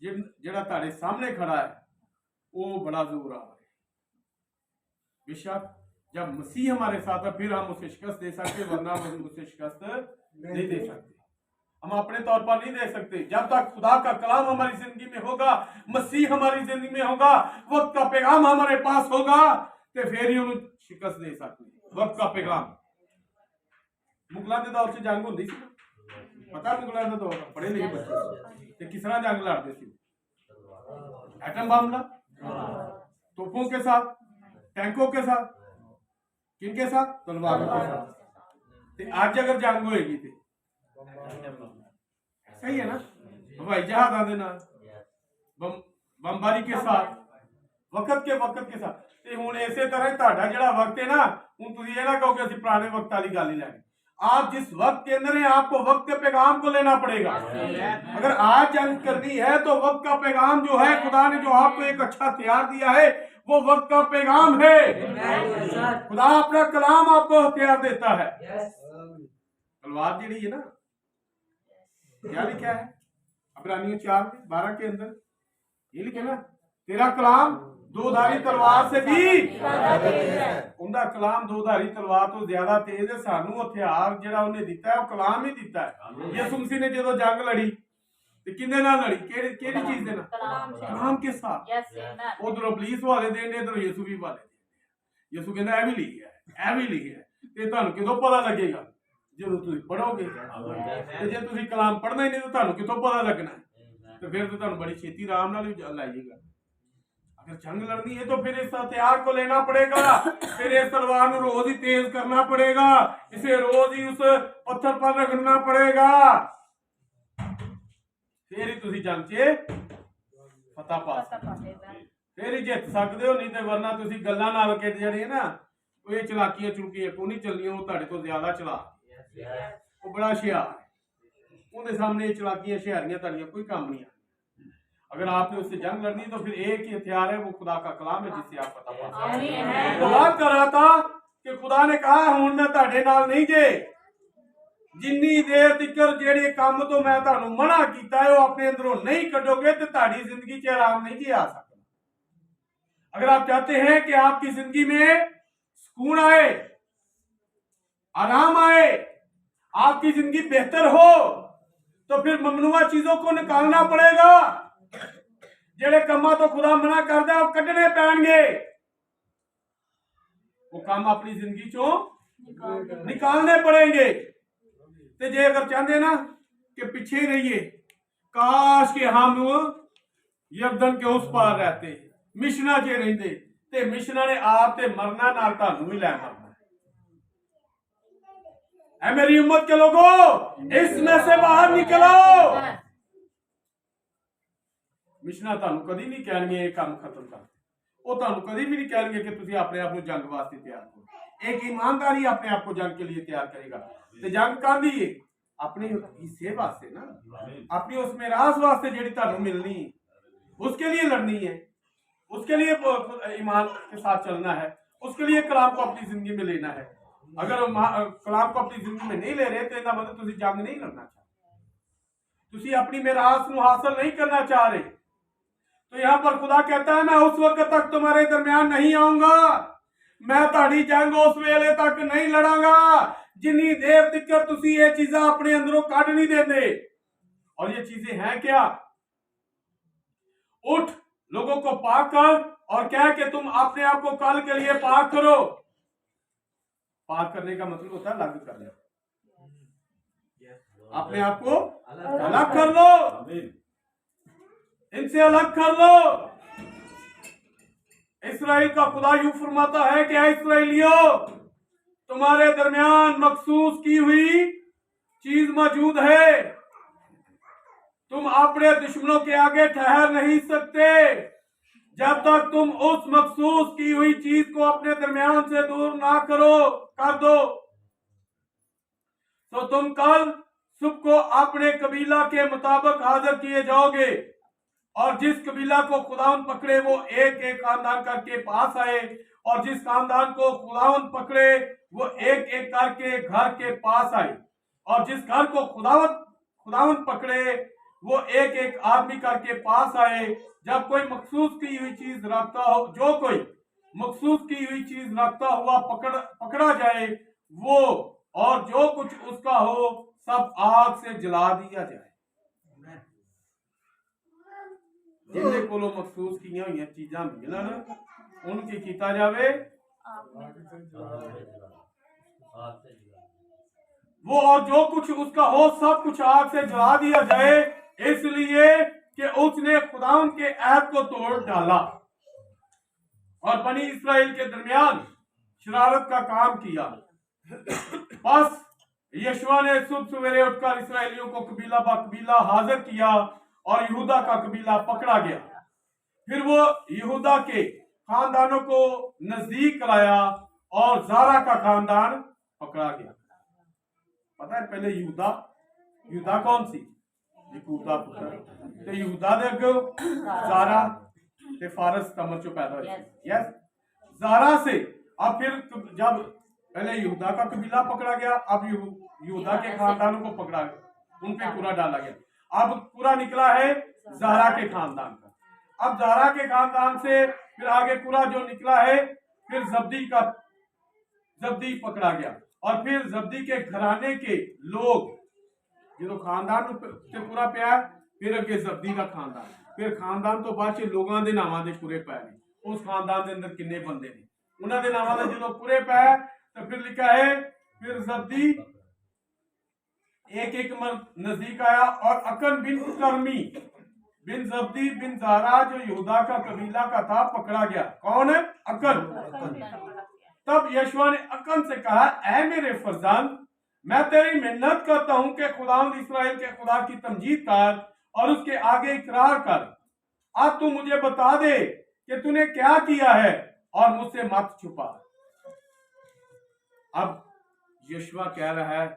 जिहड़ा तुहाडे सामने खड़ा है वो बड़ा जोर आ रहा है। बेशक जब मसीह हमारे साथ है फिर हम उसे शिकस्त दे सकते, वरना हम उसे शिकस्त नहीं दे सकते, हम अपने तौर पर नहीं दे सकते। जब तक खुदा का कलाम हमारी जिंदगी में होगा, मसीह हमारी जिंदगी में होगा, वक्त का पैगाम हमारे पास होगा, तो फिर ही उन्हें शिकस्त दे सकते। वक्त का पैगाम मुगलों के दौर से जंग होती थी, पता मुगलों का दौर पढ़े लिखे बच्चे किस तरह जंग लड़ते थे, एटम बम ना, तोपों के साथ, टैंकों के साथ, किनके साथ, तलवारों के साथ। आज अगर जंग होएगी थी सही है ना, हवाई जहाज़ां दे नाल, बमबारी के साथ, वक्त के साथ। ਤੇ ਹੁਣ ਇਸੇ तरह ही ਤੁਹਾਡਾ ਜਿਹੜਾ वक्त है ना, ਹੁਣ ਤੁਸੀਂ ਇਹ ਨਾ ਕਹੋ ਕਿ ਅਸੀਂ ਪੁਰਾਣੇ वक्त वाली ਗੱਲ ही ਲੈਣੀ। आप जिस वक्त के अंदर हैं आपको वक्त के पैगाम को लेना पड़ेगा। अगर आज जंग करनी है तो वक्त का पैगाम जो है, खुदा ने जो आपको एक अच्छा हथियार दिया है वो वक्त का पैगाम है। खुदा अपना कलाम आपको हथियार देता है। तलवार जी है ना, क्या लिखा है इब्रानियों 4:12 के अंदर, ये लिखा ना, तेरा कलाम दोधारी तलवार से भी, उनका कलाम दोधारी तलवार तो ज्यादा तेज है। सानू हथियार जिहड़ा उन्हें दिता है वो कलाम ही दिता है। यीशु मसीह ने जो जंग लड़ी ते किंदे नाल लड़ी, केड़ी चीज दे नाल? कलाम के साथ। उधर इबलीस वाले देने, इधर यीशु भी वाले देने। यीशु कहंदा ए भी लिखिया है, ए भी लिखिया है। ते तुहानू किदों पता लगेगा? ਜਦੋਂ ਤੁਸੀਂ ਪੜੋਗੇ। ਤੇ ਜੇ ਤੁਸੀਂ ਕਲਾਮ ਪੜਨਾ ਹੀ ਨਹੀਂ ਤਾਂ ਤੁਹਾਨੂੰ ਕਿੱਥੋਂ ਪਤਾ ਲੱਗਣਾ? ਤੇ ਫਿਰ ਤਾਂ ਤੁਹਾਨੂੰ ਬੜੀ ਛੇਤੀ ਆਰਾਮ ਨਾਲ ਹੀ ਲਾਈਏਗਾ। अगर जंग लड़नी है तो फिर इस हथियार को लेना पड़ेगा, फिर इस तलवार को रोज ही तेज करना पड़ेगा, इसे रोज ही उस पत्थर पर रगड़ना पड़ेगा, फिर ही तुसी जंग च फतह पा सकते, फिर ही जित सकते हो। नहीं तो वरना तुसी गल्लां नाल के जड़ी है ना, वो चलाकियां चुलकियां को नहीं चलनियां, वो तुहाडे तो ज्यादा चला, वो बड़ा हुशियार है, उहदे सामने चलाकियां हुशियारियां तुहाडियां कोई काम नहीं। अगर आपने उससे जंग लड़नी तो फिर एक ही हथियार है, वो खुदा का कलाम है, जिससे आप पता पा सकते हैं। तो बात कर रहा था कि खुदा ने कहा हुण मैं तुहाडे नाल नहीं जे, जिन्नी देर तिकर जेड़े काम तो मैं तुहानू मना कीता है वो अपने अंदरों नहीं कढोगे तो तुहाडी जिंदगी च आराम नहीं जी आ सकता। अगर आप चाहते हैं कि आपकी जिंदगी में सुकून आए, आराम आए, आपकी जिंदगी बेहतर हो, तो फिर ममनुआ चीजों को निकालना पड़ेगा। जेड़े कामां तो खुदा मना करदा है वो कड्ढने पैणगे, वो काम अपनी जिंदगी चों निकालने पड़ेंगे। ते जे अगर चाहते ना कि पीछे ही रहिए, काश के हम यरदन के उस पार रहते, मिशना च रहिंदे, ते मिशना ने आप ते मरना नाल तुहानू भी लै मरना। ऐ मेरी उम्मत के लोगों, इसमें से बाहर निकलो। मिशना तुहानू कदी नहीं कहणगे ये काम खत्म कर, वो तुहानू कदी भी नहीं कहणगे कि तुसीं अपने आप को जंग वास्ते तैयार करो। एक ईमानदारी अपने आप को जंग के लिए तैयार करेगा। ते जंग काहदी है? अपने हिस्से वास्ते ना, अपनी उस मिरास वास्ते जिहड़ी तुहानू मिलनी है, उसके लिए लड़नी है, उसके लिए ईमान के साथ चलना है, उसके लिए कलाम को अपनी जिंदगी में लेना है। अगर कलाम को अपनी जिंदगी में नहीं ले रहे तो इसका मतलब तुसीं जंग नहीं लड़ना चाहते, तुसीं अपनी मिरास को हासिल नहीं करना चाह रहे। तो यहां पर खुदा कहता है मैं उस वक्त तक तुम्हारे दरमियान नहीं आऊंगा, मैं ताड़ी जंग उस वेले तक नहीं लड़ांगा जिन्नी देर तक तुसी ये चीजें अपने अंदरों काट नहीं देते। और ये चीजें हैं क्या? उठ, लोगों को पाक कर और कह के तुम अपने आप को कल के लिए पाक करो। पाक करने का मतलब होता है अलग कर लो, अपने आप को अलग कर लो, इनसे अलग कर लो। इस्राएल का खुदा यूं फरमाता है कि इस्राएलियों, तुम्हारे दरमियान मखसूस की हुई चीज मौजूद है, तुम अपने दुश्मनों के आगे ठहर नहीं सकते जब तक तुम उस मखसूस की हुई चीज को अपने दरमियान से दूर ना कर दो। तो तुम कल सुबह को अपने कबीला के मुताबिक हाजिर किए जाओगे, और जिस कबीला को खुदावन पकड़े वो एक एक खानदान करके पास आए, और जिस खानदान को खुदावन पकड़े वो एक एक करके घर के पास आए, और जिस घर को खुदावन पकड़े वो एक एक आदमी करके पास आए। जब कोई मखसूस की हुई चीज रखता हो, जो कोई मखसूस की हुई चीज रखता हुआ पकड़ा जाए वो और जो कुछ उसका हो सब आग से जला दिया जाए। जिन्हें कोलो मखसूस की हुई चीजा मिलन उनकी कीता जावे वो, और जो कुछ उसका हो सब कुछ आग से जला दिया जाए, इसलिए कि उसने खुदावन के ऐहद को तोड़ डाला और बनी इस्राएल के दरमियान शरारत का काम किया। बस यशवा ने सुबह सवेरे उठकर इसराइलियों को कबीला ब कबीला हाजिर किया और यहूदा का कबीला पकड़ा गया। फिर वो यहूदा के खानदानों को नजदीक लाया और जारा का खानदान पकड़ा गया। पता है पहले यहूदा यहूदा कौन सी यहूदा पुत्र ते यहूदा दे अगे जारा ते फारस तमर चो पैदा हुई। यस जारा से अब फिर जब पहले यहूदा का कबीला पकड़ा गया, अब यहूदा के खानदानों को पकड़ा गया, उन पे पूरा डाला गया। अब पूरा निकला है जारा के खानदान का। अब जारा के खानदान से फिर आगे पूरा जो निकला है, फिर जब्दी पकड़ा गया और फिर जब्दी के घराने के लोग जो खानदान से पूरा प्यार, फिर अगे जब्दी का खानदान, फिर खानदान तो बाद लोगों के नामां दे पूरे पै ने। उस खानदान के अंदर किन्ने बंदे ने, उन्होंने नामां दे जो पूरे पै तो फिर लिखा है फिर जब्दी एक नजदीक आया और अकन बिन कर्मी बिन जब्दी बिन जारा जो यहूदा का कबीला का था पकड़ा गया। कौन है? अकन। तब यशवा ने अकन से कहा, ऐ मेरे फरजान, मैं तेरी मिन्नत करता हूं कि खुदावंद इस्राएल के खुदा की तमजीद कर और उसके आगे इकरार कर। अब तू मुझे बता दे कि तूने क्या किया है और मुझसे मत छुपा। अब यशवा कह रहा है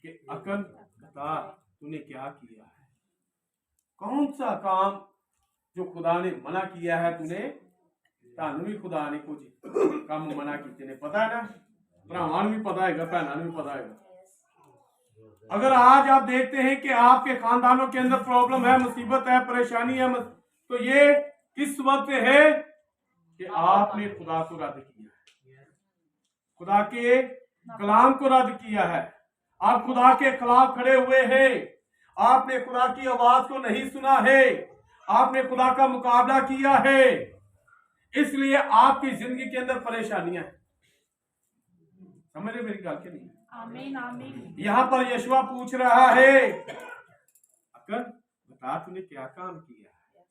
कि अकन बता तूने क्या किया है, कौन सा काम जो खुदा ने मना किया है तूने। तानू भी खुदा ने कुछ काम मना किए ने पता है ना, भरावां भी पता है, भैनों भी पता है। अगर आज आप देखते हैं कि आपके खानदानों के अंदर प्रॉब्लम है, मुसीबत है, परेशानी है, तो ये किस वक्त है कि आपने खुदा को रद्द किया है, खुदा के कलाम को रद्द किया है, आप खुदा के खिलाफ खड़े हुए हैं, आपने खुदा की आवाज को नहीं सुना है, आपने खुदा का मुकाबला किया है, इसलिए आपकी जिंदगी के अंदर परेशानियां हैं। समझ रहे मेरी बात के नहीं? आमीन आमीन। यहां पर यशवा पूछ रहा है, अकन बता तूने क्या काम किया है।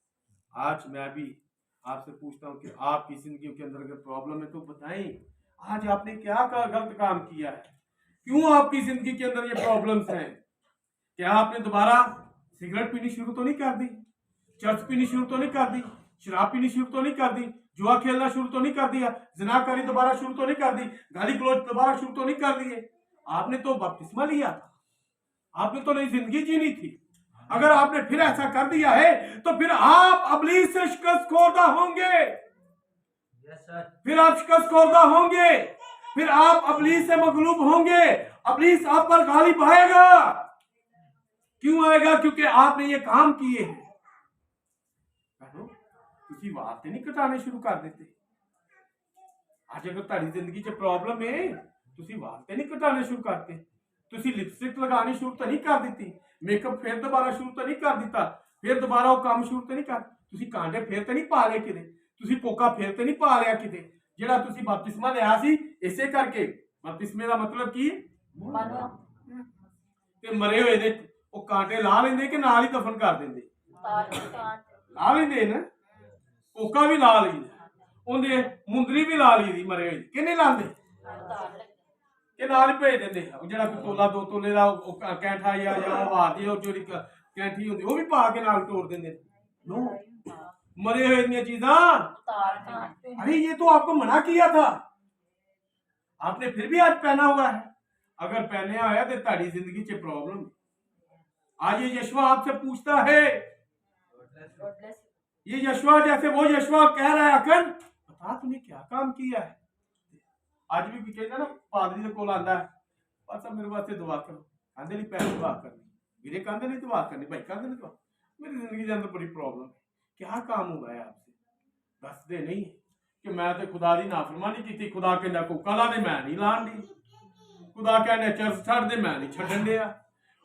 आज मैं भी आपसे पूछता हूं कि आपकी जिंदगी के अंदर अगर प्रॉब्लम है तो बताएं, आज आपने क्या गलत काम किया है, क्यों आपकी जिंदगी के अंदर ये प्रॉब्लम्स हैं। क्या आपने दोबारा सिगरेट पीनी शुरू तो नहीं कर दी, चर्च पीनी शुरू तो नहीं कर दी, शराब पीनी शुरू तो नहीं कर दी, जुआ खेलना शुरू तो नहीं कर दिया, ज़िनाकारी दोबारा शुरू तो नहीं कर दी, गाली गलौज दोबारा शुरू तो नहीं कर दिए। आपने तो बपतिस्मा लिया था, आपने तो नई जिंदगी जीनी थी। अगर आपने फिर ऐसा कर दिया है तो फिर आप अबलीस से शिकस्त खोरदा होंगे, फिर आप शिकस्त खोरदा होंगे, फिर आप अबलीस से मगलूब होंगे, अबलीस आप पर गालिब आएगा। क्यों आएगा? क्योंकि आपने ये काम किए हैं। ਤੁਸੀਂ ਵਾਰ ਤੇ ਨਹੀਂ ਘਟਾਣੇ ਸ਼ੁਰੂ ਕਰ ਦਿੱਤੇ। ਅੱਜ ਅਗਰ ਤੁਹਾਡੀ ਜ਼ਿੰਦਗੀ 'ਚ ਪ੍ਰੋਬਲਮ ਹੈ, ਤੁਸੀਂ ਵਾਰ ਤੇ ਨਹੀਂ ਘਟਾਣੇ ਸ਼ੁਰੂ ਕਰਤੇ, ਤੁਸੀਂ ਲਿਪਸਟਿਕ ਲਗਾਣੀ ਸ਼ੁਰੂ ਤਾਂ ਨਹੀਂ ਕਰ ਦਿੱਤੀ, ਮੇਕਅਪ ਫਿਰ ਦੁਬਾਰਾ ਸ਼ੁਰੂ ਤਾਂ ਨਹੀਂ ਕਰ ਦਿੱਤਾ, ਫਿਰ ਦੁਬਾਰਾ ਉਹ ਕੰਮ ਸ਼ੁਰੂ ਤਾਂ ਨਹੀਂ ਕਰ, ਤੁਸੀਂ ਕਾਂਡੇ ਫਿਰ ਤੇ ਨਹੀਂ ਪਾ ਲਏ ਕਿਤੇ, ਤੁਸੀਂ ਕੋਕਾ ਫਿਰ ਤੇ ਨਹੀਂ ਪਾ ਲਿਆ ਕਿਤੇ, ਜਿਹੜਾ ਤੁਸੀਂ ਬਪਤਿਸਮਾ ਲਿਆ ਸੀ ਇਸੇ ਕਰਕੇ। ਬਪਤਿਸਮੇ ਦਾ ਮਤਲਬ ਕੀ ਹੈ? ਤੇ ਮਰੇ ਹੋਏ ਦੇ ਉਹ ਕਾਂਟੇ ਲਾ ਲੈਂਦੇ ਕਿ ਨਾਲ ਹੀ ਦਫਨ ਕਰ ਦਿੰਦੇ? ਲਾ ਲੈਂਦੇ ਨਾ, ਕੋਕਾ भी ला ली, उनके मुंदरी भी ला ली थी मरे हुए, किन्ने लाते कि नाल ही भेज देंगे। जो तोला 2 तोले का कैंठा या हार जी जो कैंठी होती वो भी पा के नाल तोड़ देंगे। मरे हुए दी चीजा, अरे ये तो आपको मना किया था, आपने फिर भी आज पहना हुआ है। अगर पहने आया तो ताड़ी जिंदगी च प्रॉब्लम। आज ये यशवा आपसे पूछता है, ये यशवा जैसे वो यशवा कह रहा है, अकन बता तूने क्या काम किया है। आज भी कहना ना पादरी को आंदा है, बस मेरे वास्ते दुआ करो, कहते नहीं पैसे दुआ करनी, मेरे कहते नहीं दुआ करनी, भाई कहते नहीं दुआ। मेरी जिंदगी के अंदर बड़ी प्रॉब्लम है, क्या काम हुआ है आपसे दसते नहीं कि मैं तो खुदा की नाफरमानी की, खुदा कहना कोका ला दे मैं नहीं लान दी, खुदा कहना चर्च छड़ दे मैं नहीं छड्डन दिया,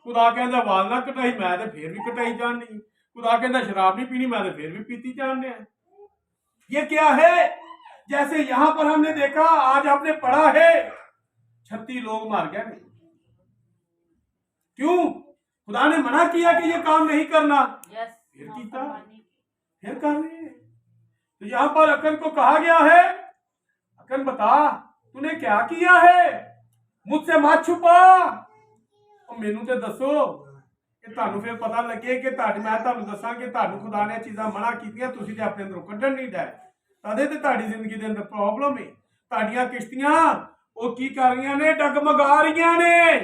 खुदा कहना वाल ना कटाई मैं तो फिर भी कटाई जान दी, खुदा कहना शराब नहीं पीनी मैं तो फिर भी पीती जान दिया। ये क्या है? जैसे यहां पर हमने देखा, आज आपने पढ़ा है 36 लोग मार गए। क्यों? खुदा ने मना किया कि ये काम नहीं करना, फिर कीता, फिर कर रहे। तो यहां पर अकन को कहा गया है, अकन बता तूने क्या किया है, मुझसे मत छुपा, ਮੈਨੂੰ ਤੇ ਦੱਸੋ ਕਿ ਤੁਹਾਨੂੰ ਫਿਰ ਪਤਾ ਲੱਗੇ ਕਿ ਤੁਹਾਡੀ ਮੈਂ ਤੁਹਾਨੂੰ ਦੱਸਾਂ ਕਿ ਤੁਹਾਨੂੰ ਖੁਦਾ ਨੇ ਚੀਜ਼ਾਂ ਮਨਾ ਕੀਤੀਆਂ ਤੁਸੀਂ ਤੇ ਆਪਣੇ ਅੰਦਰੋਂ ਕੱਢਣ ਨਹੀਂ ਡਏ ਤਦੇ ਤੇ ਤੁਹਾਡੀ ਜ਼ਿੰਦਗੀ ਦੇ ਅੰਦਰ ਪ੍ਰੋਬਲਮ ਹੈ ਤੁਹਾਡੀਆਂ ਕਿਸ਼ਤੀਆਂ वो की कर रही ने डगमगा रही ने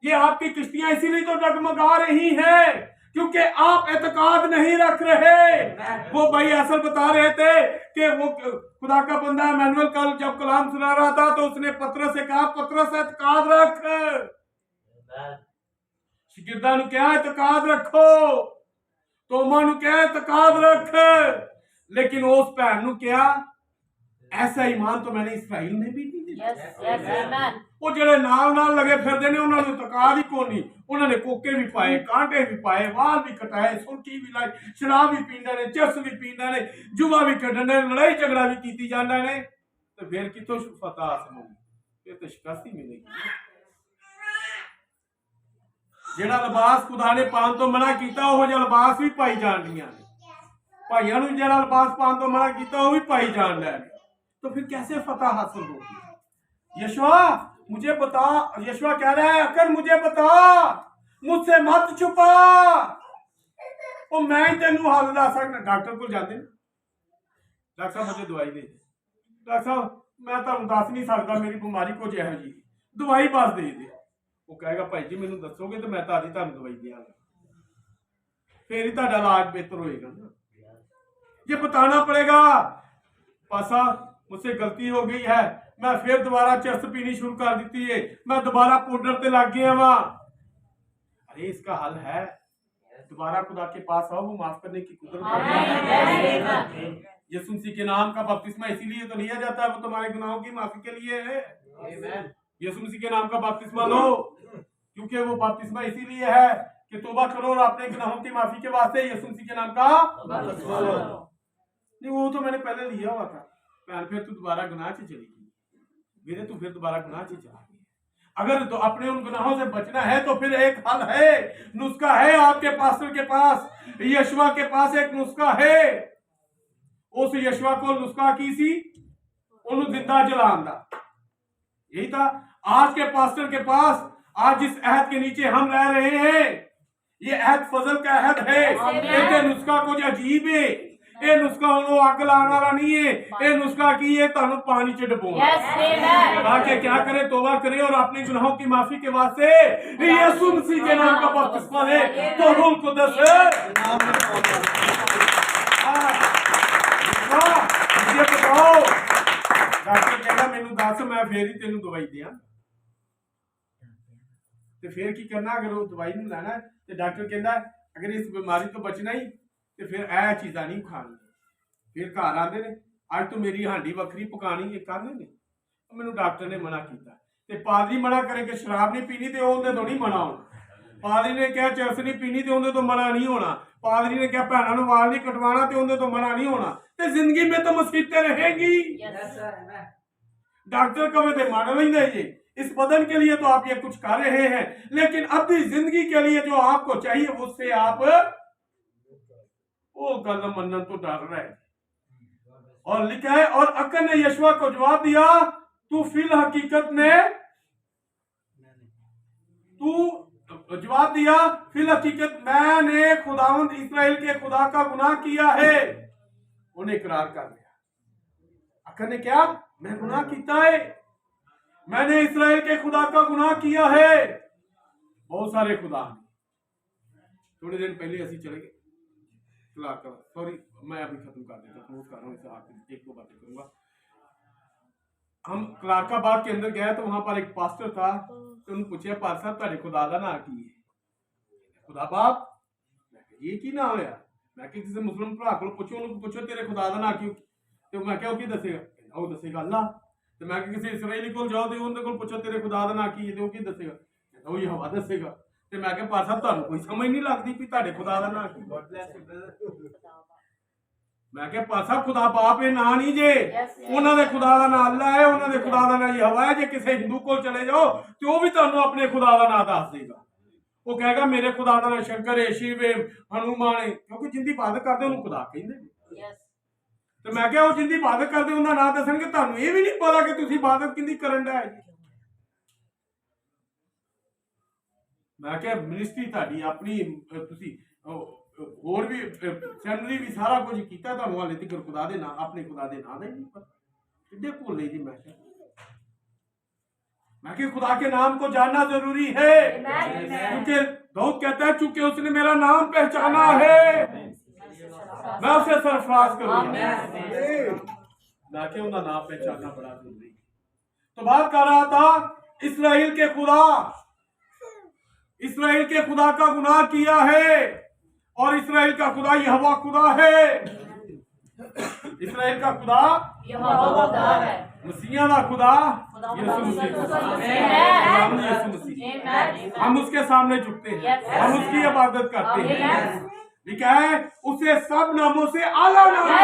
ये आपकी किश्तियां इसीलिए तो डगमगा रही हैं क्योंकि आप एतकाद नहीं रख रहे वो भाई असल बता रहे थे कि वो खुदा का बंदा मैनुअल कल जब कलाम सुना रहा था तो उसने पत्रस से कहा पत्रस एतकाद रख शिगिर्दा नु क्या एतकाद रखो तोमा नु क्या एतकाद रख लेकिन उस भैन नु क्या ऐसा ईमान तो मैंने इसराइल में भी नहीं देखा वो जेड़े नाल नाल लगे फिरदे ने उन्होंने तकाद ही कोनी उन्होंने कोके भी पाए कांटे भी पाए वाल भी कटाए सुर्खी भी लाई शराब भी पींदे ने चरस भी पींदे ने जुआ भी कढ़ने लड़ाई झगड़ा भी कीती जांदा ने तो फिर कितों फतह हासिल होगी फिर तो शिकस्त ही मिलेगी जेड़ा लिबास खुदा ने पान तो मना कीता वो जिहा लिबास भी पाई जांदियां ने भाइयों ने जेड़ा लिबास पान तो मना कीता वो भी पाई जान रहा है तो फिर कैसे फतह हासिल होगी यशवा मुझे बता यशवा कह रहा है अकर मुझे बता मुझसे मत छुपा और मैं ही तेन हाल दस सकना डॉक्टर को जाते डॉक्टर साहब मुझे दवाई दे डॉक्टर साहब मैं तुम दस नहीं सकता मेरी बीमारी को जो जी दवाई बस दे दे वो कहेगा भाई जी मैनू दसोगे तो मैं तारी तुम दवाई देंगा फिर ही तुहाडा इलाज बेहतर होएगा ना ये बताना पड़ेगा पासा मुझसे गलती हो गई है मैं फिर दोबारा चरस पीनी शुरू कर दी है मैं दोबारा पाउडर ते लग गया वहां अरे इसका हल है दोबारा खुदा के पास आओ वो माफ करने की कुदरत है यीशु मसीह के नाम का बपतिस्मा इसीलिए तो लिया जाता है वो तुम्हारे गुनाहों की माफी के लिए है यीशु मसीह के नाम का बपतिस्मा लो क्योंकि वो बपतिस्मा इसीलिए है कि तौबा करो और अपने गुनाहों की माफी के वास्ते यीशु मसीह के नाम का बपतिस्मा लो नहीं वो तो मैंने पहले लिया हुआ था फिर तू दोबारा गुनाह से चलेगी मेरे तू फिर दोबारा गुनाह से चलेगी अगर तो अपने उन गुनाहों से बचना है तो फिर एक हल है नुस्खा है आपके पास्टर के पास यशवा के पास एक नुस्खा है उस यशवा को नुस्खा की सी उन्होंने जिंदा जलान दा यही था आज के पास्टर के पास आज जिस अहद के नीचे हम रह रहे हैं ये अहद फजल का अहद है ये नुस्खा कुछ अजीब है ये नुस्खा हूं अग लाने वाला नहीं है ये नुस्खा की है तुहानू पानी च डुबोना ताकि क्या करे तौबा करे और अपने गुनाहों की माफी के वास्ते यीशु मसीह के नाम का बपतिस्मा ले तो रूह कुदस मुझे बताओ डॉक्टर कहता मैनू दस मैं फिर ही तेनू दवाई दियां ते फिर की करना अगर वो दवाई नहीं लेना तो डॉक्टर कहता अगर इस बीमारी तो बचना ही ਤੇ ਫਿਰ ਇਹ ਚੀਜ਼ਾਂ ਨਹੀਂ ਖਾਣੀਆਂ ਫਿਰ ਘਰ ਆਉਂਦੇ ਨੇ ਅੱਜ ਤੋਂ ਮੇਰੀ ਹਾਂਡੀ ਵੱਖਰੀ ਪਕਾਣੀ ਇਹ ਕਹਿੰਦੇ ਨੇ ਮੈਨੂੰ ਡਾਕਟਰ ਨੇ ਮਨਾ ਕੀਤਾ ਤੇ ਪਾਦਰੀ ਮਨਾ ਕਰੇ ਕਿ ਸ਼ਰਾਬ ਨਹੀਂ ਪੀਣੀ ਤੇ ਉਹਦੇ ਤੋਂ ਨਹੀਂ ਮਨਾ ਹੋਣਾ ਪਾਦਰੀ ਨੇ ਕਿਹਾ ਚਰਸ ਨਹੀਂ ਪੀਣੀ ਤੇ ਉਹਦੇ ਤੋਂ ਮਨਾ ਨਹੀਂ ਹੋਣਾ ਪਾਦਰੀ ਨੇ ਕਿਹਾ ਭੈਣਾਂ ਨੂੰ ਵਾਲ ਨਹੀਂ ਕਟਵਾਉਣਾ ਤੇ ਉਹਦੇ ਤੋਂ ਮਨਾ ਨਹੀਂ ਹੋਣਾ ਤੇ ਜ਼ਿੰਦਗੀ में तो मुसीबतें रहेंगी डॉक्टर कभी तो मान ही नहीं जी इस बदन के लिए तो आप ये कुछ कर रहे हैं लेकिन अपनी जिंदगी के लिए जो आपको चाहिए उससे आप वो गल मनन तो डर रहा है और लिखा है और अकन ने यशवा को जवाब दिया तू फिल हकीकत में तू जवाब दिया फिल हकीकत मैंने खुदावंद इस्राएल के खुदा का गुनाह किया है उन्हें इकरार कर दिया अकन ने क्या मैं गुनाह किया है मैंने इस्राएल के खुदा का गुनाह किया है बहुत सारे खुदा थोड़े दिन पहले ऐसे चले गए सॉरी मैं अभी खत्म कर देता क्लोज कर रहा हूँ इसे आखिर एक दो बातें करूंगा हम क्लारकाबाद के अंदर गए तो वहां पर एक पास्टर था तो उन्होंने पूछा पार साहब तारे खुदा का ना की है खुदा बाप ये की ना होया मैं किसी मुस्लिम भरा को पूछो उन्होंने पूछो तेरे खुदा का ना क्यों तो मैं क्या दसेगा वो दसेगा अल्लाह तो मैं किसी इसराइली को जाओ तो उन्होंने पूछो तेरे खुदा का ना की है तो की दसेगा वो ये हवा दसेगा ਤੇ ਮੈਂ ਕਿਹਾ ਪਾਰ ਸਾਹਿਬ ਤੁਹਾਨੂੰ ਕੋਈ ਸਮਝ ਨਹੀਂ ਲੱਗਦੀ ਕਿ ਤੁਹਾਡੇ ਖੁਦਾ ਦਾ ਨਾਂ ਕੀ ਮੈਂ ਕਿਹਾ ਪਾਰ ਸਾਹਿਬ ਖੁਦਾ ਬਾਪ ਇਹ ਨਾਂ ਨਹੀਂ ਜੇ ਉਹਨਾਂ ਦੇ ਖੁਦਾ ਦਾ ਨਾਂ ਅੱਲਾ ਹੈ ਉਹਨਾਂ ਦੇ ਖੁਦਾ ਦਾ ਨਾਂ ਯਹੋਵਾ ਹੈ ਜੇ ਕਿਸੇ ਹਿੰਦੂ ਕੋਲ ਚਲੇ ਜਾਓ ਤੇ ਉਹ ਵੀ ਤੁਹਾਨੂੰ ਆਪਣੇ ਖੁਦਾ ਦਾ ਨਾਂ ਦੱਸ ਦੇਗਾ ਉਹ ਕਹੇਗਾ ਮੇਰੇ ਖੁਦਾ ਦਾ ਨਾਂ ਸ਼ੰਕਰ ਹੈ ਸ਼ਿਵ ਹੈ ਹਨੂਮਾਨ ਹੈ ਕਿਉਂਕਿ ਜਿੰਦੀ ਇਬਾਦਤ ਕਰਦੇ ਉਹਨੂੰ ਖੁਦਾ ਕਹਿੰਦੇ ਤੇ ਮੈਂ ਕਿਹਾ ਉਹ ਜਿੰਦੀ ਇਬਾਦਤ ਕਰਦੇ ਉਹਨਾਂ ਨਾਂ ਦੱਸਣਗੇ ਤੁਹਾਨੂੰ ਇਹ ਵੀ ਨਹੀਂ ਪਤਾ ਕਿ ਤੁਸੀਂ ਇਬਾਦਤ ਕਿੰਦੀ ਕਰਨ ਦਾ ਹੈ मैं क्या मिनिस्ट्री ਤੁਹਾਡੀ ਆਪਣੀ ਤੁਸੀਂ ਹੋਰ ਵੀ ਸੈਮਰੀ ਵੀ ਸਾਰਾ ਕੁਝ ਕੀਤਾ ਤੁਹਾਨੂੰ ਹਾਲੇ ਤੱਕ ਖੁਦਾ ਦੇ ਨਾਂ ਆਪਣੇ ਖੁਦਾ ਦੇ ਨਾਂ ਦਾ ਹੀ ਨਹੀਂ ਪਤਾ कितने भूल जी मैं कि खुदा के नाम को जानना जरूरी है क्योंकि दाऊद कहता है चूंकि उसने मेरा नाम पहचाना है मैं उसे सरफराज करूंगा मैं कि उनका नाम पहचानना बड़ा जरूरी तो बात कर रहा था इस्राएल के खुदा का गुनाह किया है और इस्राएल का खुदा यहोवा खुदा है इस्राएल का खुदा है मसीहा का खुदा यीशु मसीह हम उसके सामने झुकते हैं हम उसकी इबादत करते हैं क्या है उसे सब नामों से आला नाम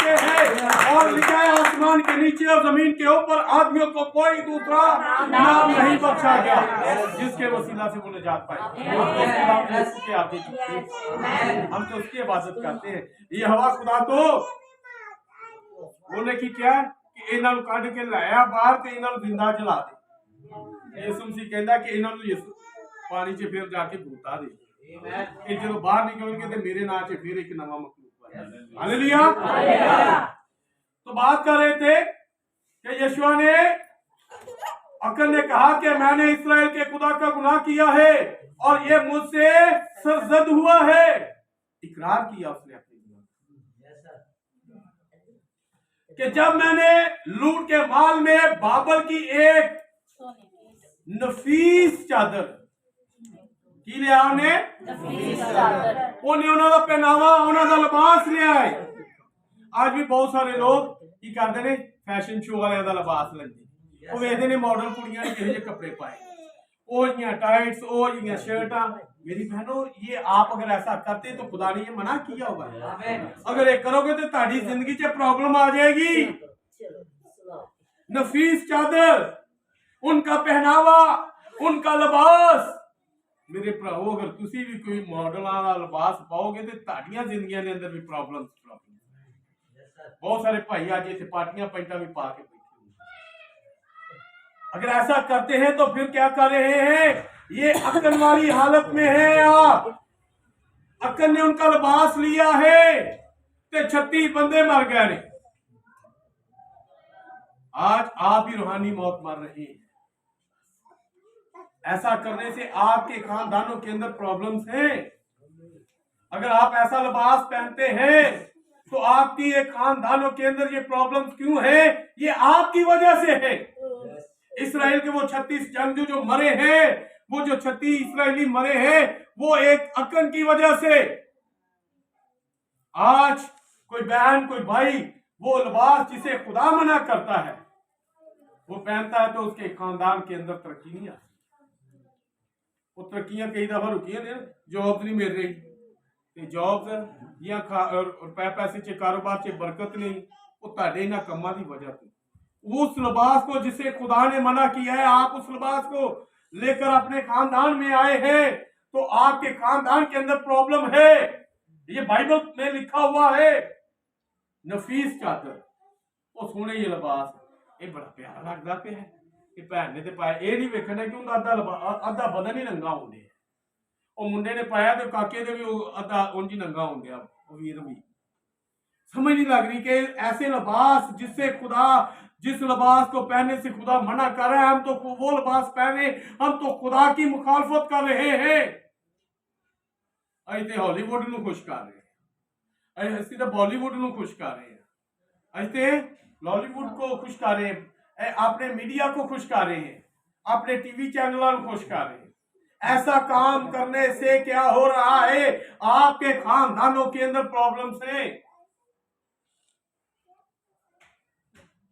और लिखा है आसमान के नीचे और जमीन के ऊपर आदमियों को कोई दूसरा नाम नहीं बख्शा गया जिसके वसीला से वो निजात पाए हम तो उसकी इबादत करते हैं ये हवा खुदा तो बोले कि क्या कि इन्हां नूं कढ के लाया बाहर ते इन्हां नूं जिंदा जला दे यीशु मसीह कहंदा कि इन्हां नूं यीशु पानी च फिर जाके भूता दे ये जो बाहर निकलणगे ते मेरे नाम से फिर एक नवा मखलूक बनेगा हालेलुया तो बात कर रहे थे कि यीशु ने अकल ने कहा कि मैंने इस्राएल के खुदा का गुनाह किया है और ये मुझसे सरजद हुआ है इकरार किया उसने अपने गुनाह कि जब मैंने लूट के माल में बाबल की एक नफीस चादर की लिया उन्हें पहनावा उन्होंने लिबास लिया है आज भी बहुत सारे लोग की करते हैं फैशन शो वाले का लिबास लेंगे वो वेखते हैं मॉडल कुड़ियां ने किहो जिहे कपड़े पाए वो जियां टाइट्स वो जियां शर्टां मेरी बहनों ये आप अगर ऐसा करते तो खुदा ने ये मना किया होगा अगर ये करोगे तो तुम्हारी जिंदगी च प्रॉब्लम आ जाएगी नफीस चादर उनका पहनावा उनका लिबास मेरे भराओ अगर तुसी भी कोई मॉडल का लिबास पाओगे तो तुम्हारी जिंदगियां के अंदर भी प्रॉब्लम बहुत सारे भाई आज इतने पार्टियां पैंटा भी पा के अगर ऐसा करते हैं तो फिर क्या कर रहे हैं ये अकन वाली हालत में है आप अकन ने उनका लिबास लिया है ते 36 बंदे मर गए ने आज आप ही रूहानी मौत मर रहे हैं ऐसा करने से आपके खानदानों के अंदर प्रॉब्लम्स हैं अगर आप ऐसा लिबास पहनते हैं तो आपकी ये खानदानों के अंदर ये प्रॉब्लम्स क्यों है ये आपकी वजह से है इस्राएल के वो 36 जंगजू जो मरे हैं वो जो 36 इस्राएली मरे हैं वो एक अकन की वजह से आज कोई बहन कोई भाई वो लिबास जिसे खुदा मना करता है वो पहनता है तो उसके खानदान के अंदर तरक्की नहीं आती वो तरक्कियां कई दफा रुकी ने जॉब नहीं मिल रही जॉब या पैसे च कारोबार च बरकत नहीं वो ताड़े इन्हां कम्मां दी वजह से उस लिबास को जिसे खुदा ने मना किया है आप उस लिबास को लेकर अपने खानदान में आए हैं तो आपके खानदान के अंदर प्रॉब्लम है ये बाइबल में लिखा हुआ है नफीस चादर वो सोने ये लिबास ये बड़ा प्यारा लगता पे है कि भैन ने पाया ये नहीं वेखना कि उनका अद्धा बदन ही नंगा होंगे वो मुंडे ने पाया तो काके दे भी अद्धा उंज ही नंगा होंगे वो वीर भी समझ नहीं लग रही कि ऐसे लिबास जिससे खुदा जिस लिबास को पहनने से खुदा मना कर रहा है हम तो वो लिबास पहने हम तो खुदा की मुखालफत कर रहे हैं अज तो हॉलीवुड ਨੂੰ खुश कर रहे हैं ਅਸੀਂ तो बॉलीवुड ਨੂੰ खुश कर रहे हैं अज तो लॉलीवुड को खुश कर रहे हैं अपने मीडिया को खुश कर रहे हैं अपने टीवी चैनलों को खुश कर रहे हैं ऐसा काम करने से क्या हो रहा है आपके खानदानों के अंदर प्रॉब्लम्स हैं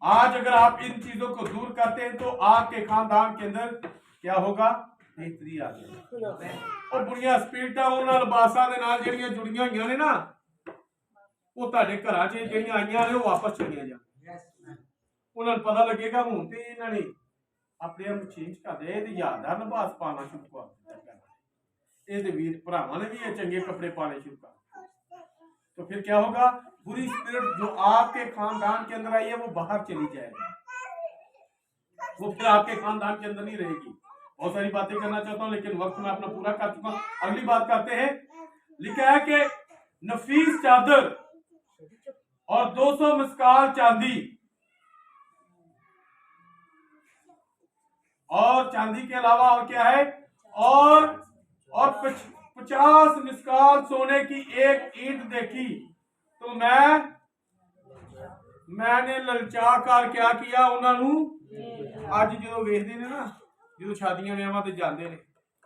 आज अगर आप इन चीजों को दूर करते हैं तो आपके खानदान के अंदर क्या होगा बेहतरी आ जाएगी और बुरियां स्पिरिटां उन्हां लिबासां दे नाल ਜਿਹੜੀਆਂ जुड़ियां होईयां ने ना वो ਤੁਹਾਡੇ ਘਰਾਂ 'ਚ ਜਿਹੜੀਆਂ ਆਈਆਂ ਨੇ ਉਹ ਵਾਪਸ ਚਲੀਆਂ ਜਾਣ ਉਹਨਾਂ ਨੂੰ ਪਤਾ ਲੱਗੇਗਾ ਹੁਣ ਤੇ ਇਹਨਾਂ ਨੇ ਆਪਣੇ ਆਪ ਚੇਂਜ ਕਰ ਲਿਆ ਇਹ ਤੇ ਯਾਦਦਾਰ ਲਿਬਾਸ ਪਾਣਾ ਸ਼ੁਰੂ ਕਰ ਦਿੱਤਾ ਇਹਦੇ ਵੀਰ ਭਰਾਵਾਂ ਨੇ ਵੀ ਇਹ ਚੰਗੇ ਕੱਪੜੇ ਪਾਣੇ शुरू कर तो फिर क्या होगा बुरी स्पिरिट जो आपके खानदान के अंदर आई है वो बाहर चली जाएगी वो फिर आपके खानदान के अंदर नहीं रहेगी। बहुत सारी बातें करना चाहता हूँ लेकिन वक्त मैं अपना पूरा कर चुका हूँ। अगली बात करते हैं। लिखा है कि नफीस चादर और 200 मिस्काल चांदी, और चांदी के अलावा और क्या है, और 50 मिस्काल सोने की एक ईंट देखी तो मैंने ललचा कर क्या किया उन्होंने। आज जो वेखते ने ना, जो शादियां विआहां ते जाते ने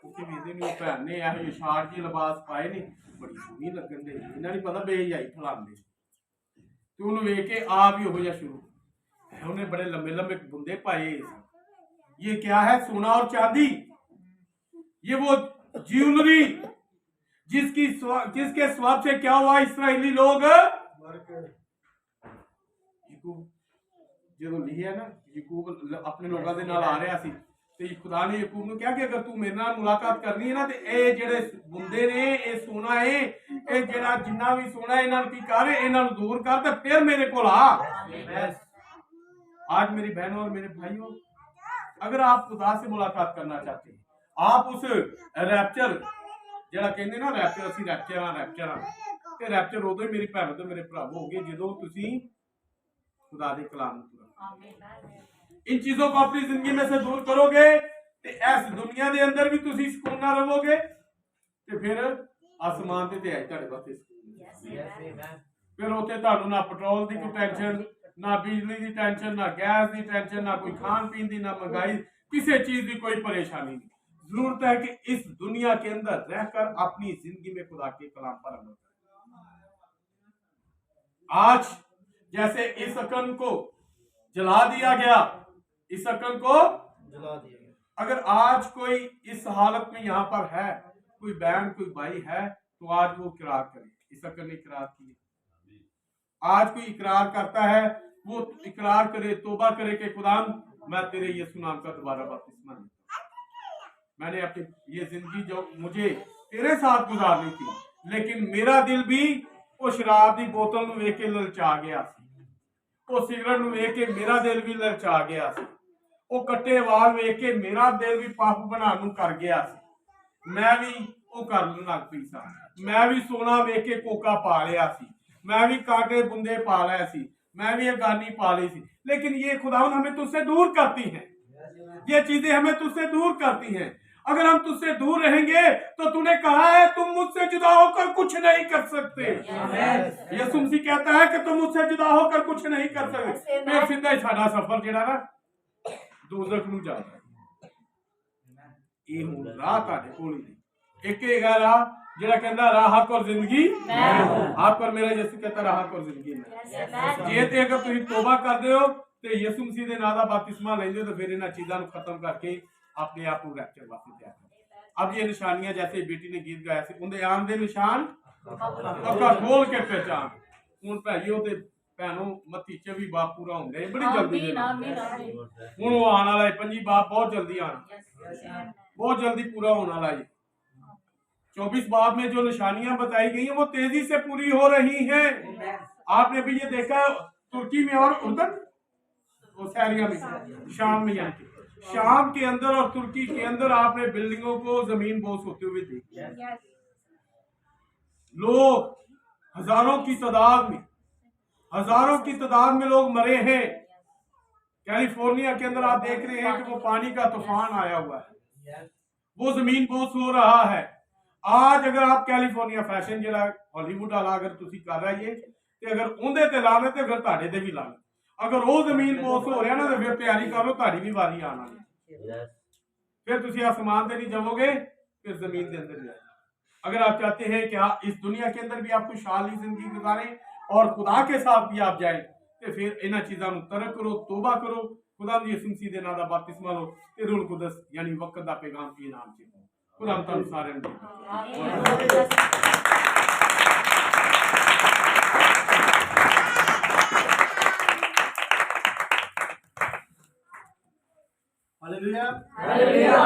उत्थे वेखते ने भैन ने यह शार्ट जी लिबास पाए ने, बड़ी सोहनी लगन दे, इन्हां नहीं पता बेहयाई फैलांदे ते उन्हें वेख के आप ही हो जा शुरू। उन्हें बड़े लंबे लंबे बुंदे पाए। ये क्या है? सोना और चांदी। ये वो ज्वेलरी जिसके स्वाब से क्या हुआ, इसराइली लोग जो लिखिया ना, याकूब अपने लोगों के नाल आ रहा सी ते खुदा ने याकूब नूं कहा कि अगर तू मेरे नाल मुलाकात करनी है ना ते ए जेड़े बुंदे ने, ए सोना है, ए जेड़ा जिन्ना भी सोना है इन्हां नूं की कर, इन्हां नूं दूर कर ते फिर मेरे कोल आ। आज मेरी बहनों और मेरे भाइयों, अगर आप खुदा से मुलाकात करना चाहते हैं, आप उस रैप्चर जेड़ा कहंदे ना, रैप्चर असीं रैप्चर ते रैप्चर उदों ही मेरी भैनों ते मेरे भरा होगे जदों तुसीं खुदा दे कलाम नूं इन चीजों को अपनी जिंदगी में से दूर करोगे ते इस दुनिया दे अंदर भी तुसीं सुकून ना रहोगे ते फिर आसमान ते ते तुहाडे वास्ते सुकून। फिर उत्थे तुहानूं ना पेट्रोल की कोई टेंशन, ना बिजली की टेंशन, ना गैस की टेंशन, ना कोई खान पीन की, ना महंगाई, किसी चीज की कोई परेशानी नहीं। जरूरत है कि इस दुनिया के अंदर रहकर अपनी जिंदगी में खुदा के कलाम पर अमल करें। आज जैसे इस अकन को जला दिया गया, इस अकन को जला दिया गया। अगर आज कोई इस हालत में यहाँ पर है, कोई बहन कोई भाई है, तो आज वो इकरार करे। इस अकन ने इकरार किया। आज कोई इकरार करता है, वो इकरार करे, तौबा करे कि खुदा मैं तेरे यीशु नाम का दोबारा बपतिस्मा लेता हूं। मैंने अपनी ये जिंदगी जो मुझे तेरे साथ गुजारनी थी, लेकिन मेरा दिल भी वो शराब की बोतल नूं वेख के ललचा गया, वो सिगरेट नूं वेख के मेरा दिल भी ललचा गया, वो कट्टे वाल वेख के मेरा दिल भी पाप बनाने नूं कर गया। मैं भी वो करन लग पई सा। मैं भी सोना वेख के कोका पा लिया सी, मैं भी कांटे बुंदे पा लिया सी, मैं भी अगानी पा ली सी। लेकिन ये खुदावन हमें तुझसे दूर करती हैं, ये चीजें हमें तुझसे दूर करती हैं। अगर हम तुझसे दूर रहेंगे तो तूने कहा है तुम मुझसे जुदा होकर कुछ नहीं कर सकते। यीशु मसीह कहता है कि तुम मुझसे जुदा होकर कुछ नहीं कर सकते। फिर सीधा ही साडा सफर जेड़ा ना दोज़ख नूं जाता है। ये हुण राह तुहाडे कोल ही नहीं। एक ही राह जेड़ा कहंदा राह हक और जिंदगी आप पर मेरा यीशु कहता राह हक और जिंदगी मैं। जे ते अगर तुसीं तौबा करदे हो ते यीशु मसीह दे नाम दा बपतिस्मा लैंदे हो तो फिर इन्हां चीज़ां नूं खत्म करके अपने आप को रैप्चर वास्ते तैयार करो। अब ये निशानियां जैसे बेटी ने गीत गाया सी, उनके आम दे निशान अखा खोल के पहचान। हुण भाईओ ते भैनों मत्ती 24 बाप पूरा होंगे बड़ी जल्दी हुण वो आने वाला है। 25 बाप बहुत जल्दी आना, बहुत जल्दी पूरा होने वाला है। 24 बाप में जो निशानियां बताई गई हैं वो तेजी से पूरी हो रही हैं। आपने भी ये देखा तुर्की में और उधर सैरिया में, शाम में, यहाँ शाम के अंदर और तुर्की के अंदर आपने बिल्डिंगों को जमीन बोस होते हुए देखा। लोग हजारों की तादाद में लोग मरे हैं। कैलिफोर्निया के अंदर आप देख रहे हैं कि वो पानी का तूफान आया हुआ है, वो जमीन बोस हो रहा है। आज अगर आप कैलिफोर्निया फैशन जरा हॉलीवुड वाला अगर तुसी कर रही है तो अगर उनदे ते लाने ते फिर तुहाडे ते भी लाने। अगर वो जमीन बोस हो रहा ना तो फिर तैयारी करो, तुहाडी भी वारी आना। फिर तुसी आसमान से नहीं जाओगे, फिर जमीन के अंदर जाओगे। अगर आप चाहते हैं कि हाँ इस दुनिया के अंदर भी आप खुशहाली जिंदगी गुजारें और खुदा के साथ भी आप जाए तो फिर इन्हां चीज़ों को तरक करो, तौबा करो, खुदा दी यीशु मसीह दे नाम दा बपतिस्मा लो ते रूह कुदस यानी वक्त दा पैगाम के नाम से खुदा हम तुहानू सारिआं नूं हालेलुया।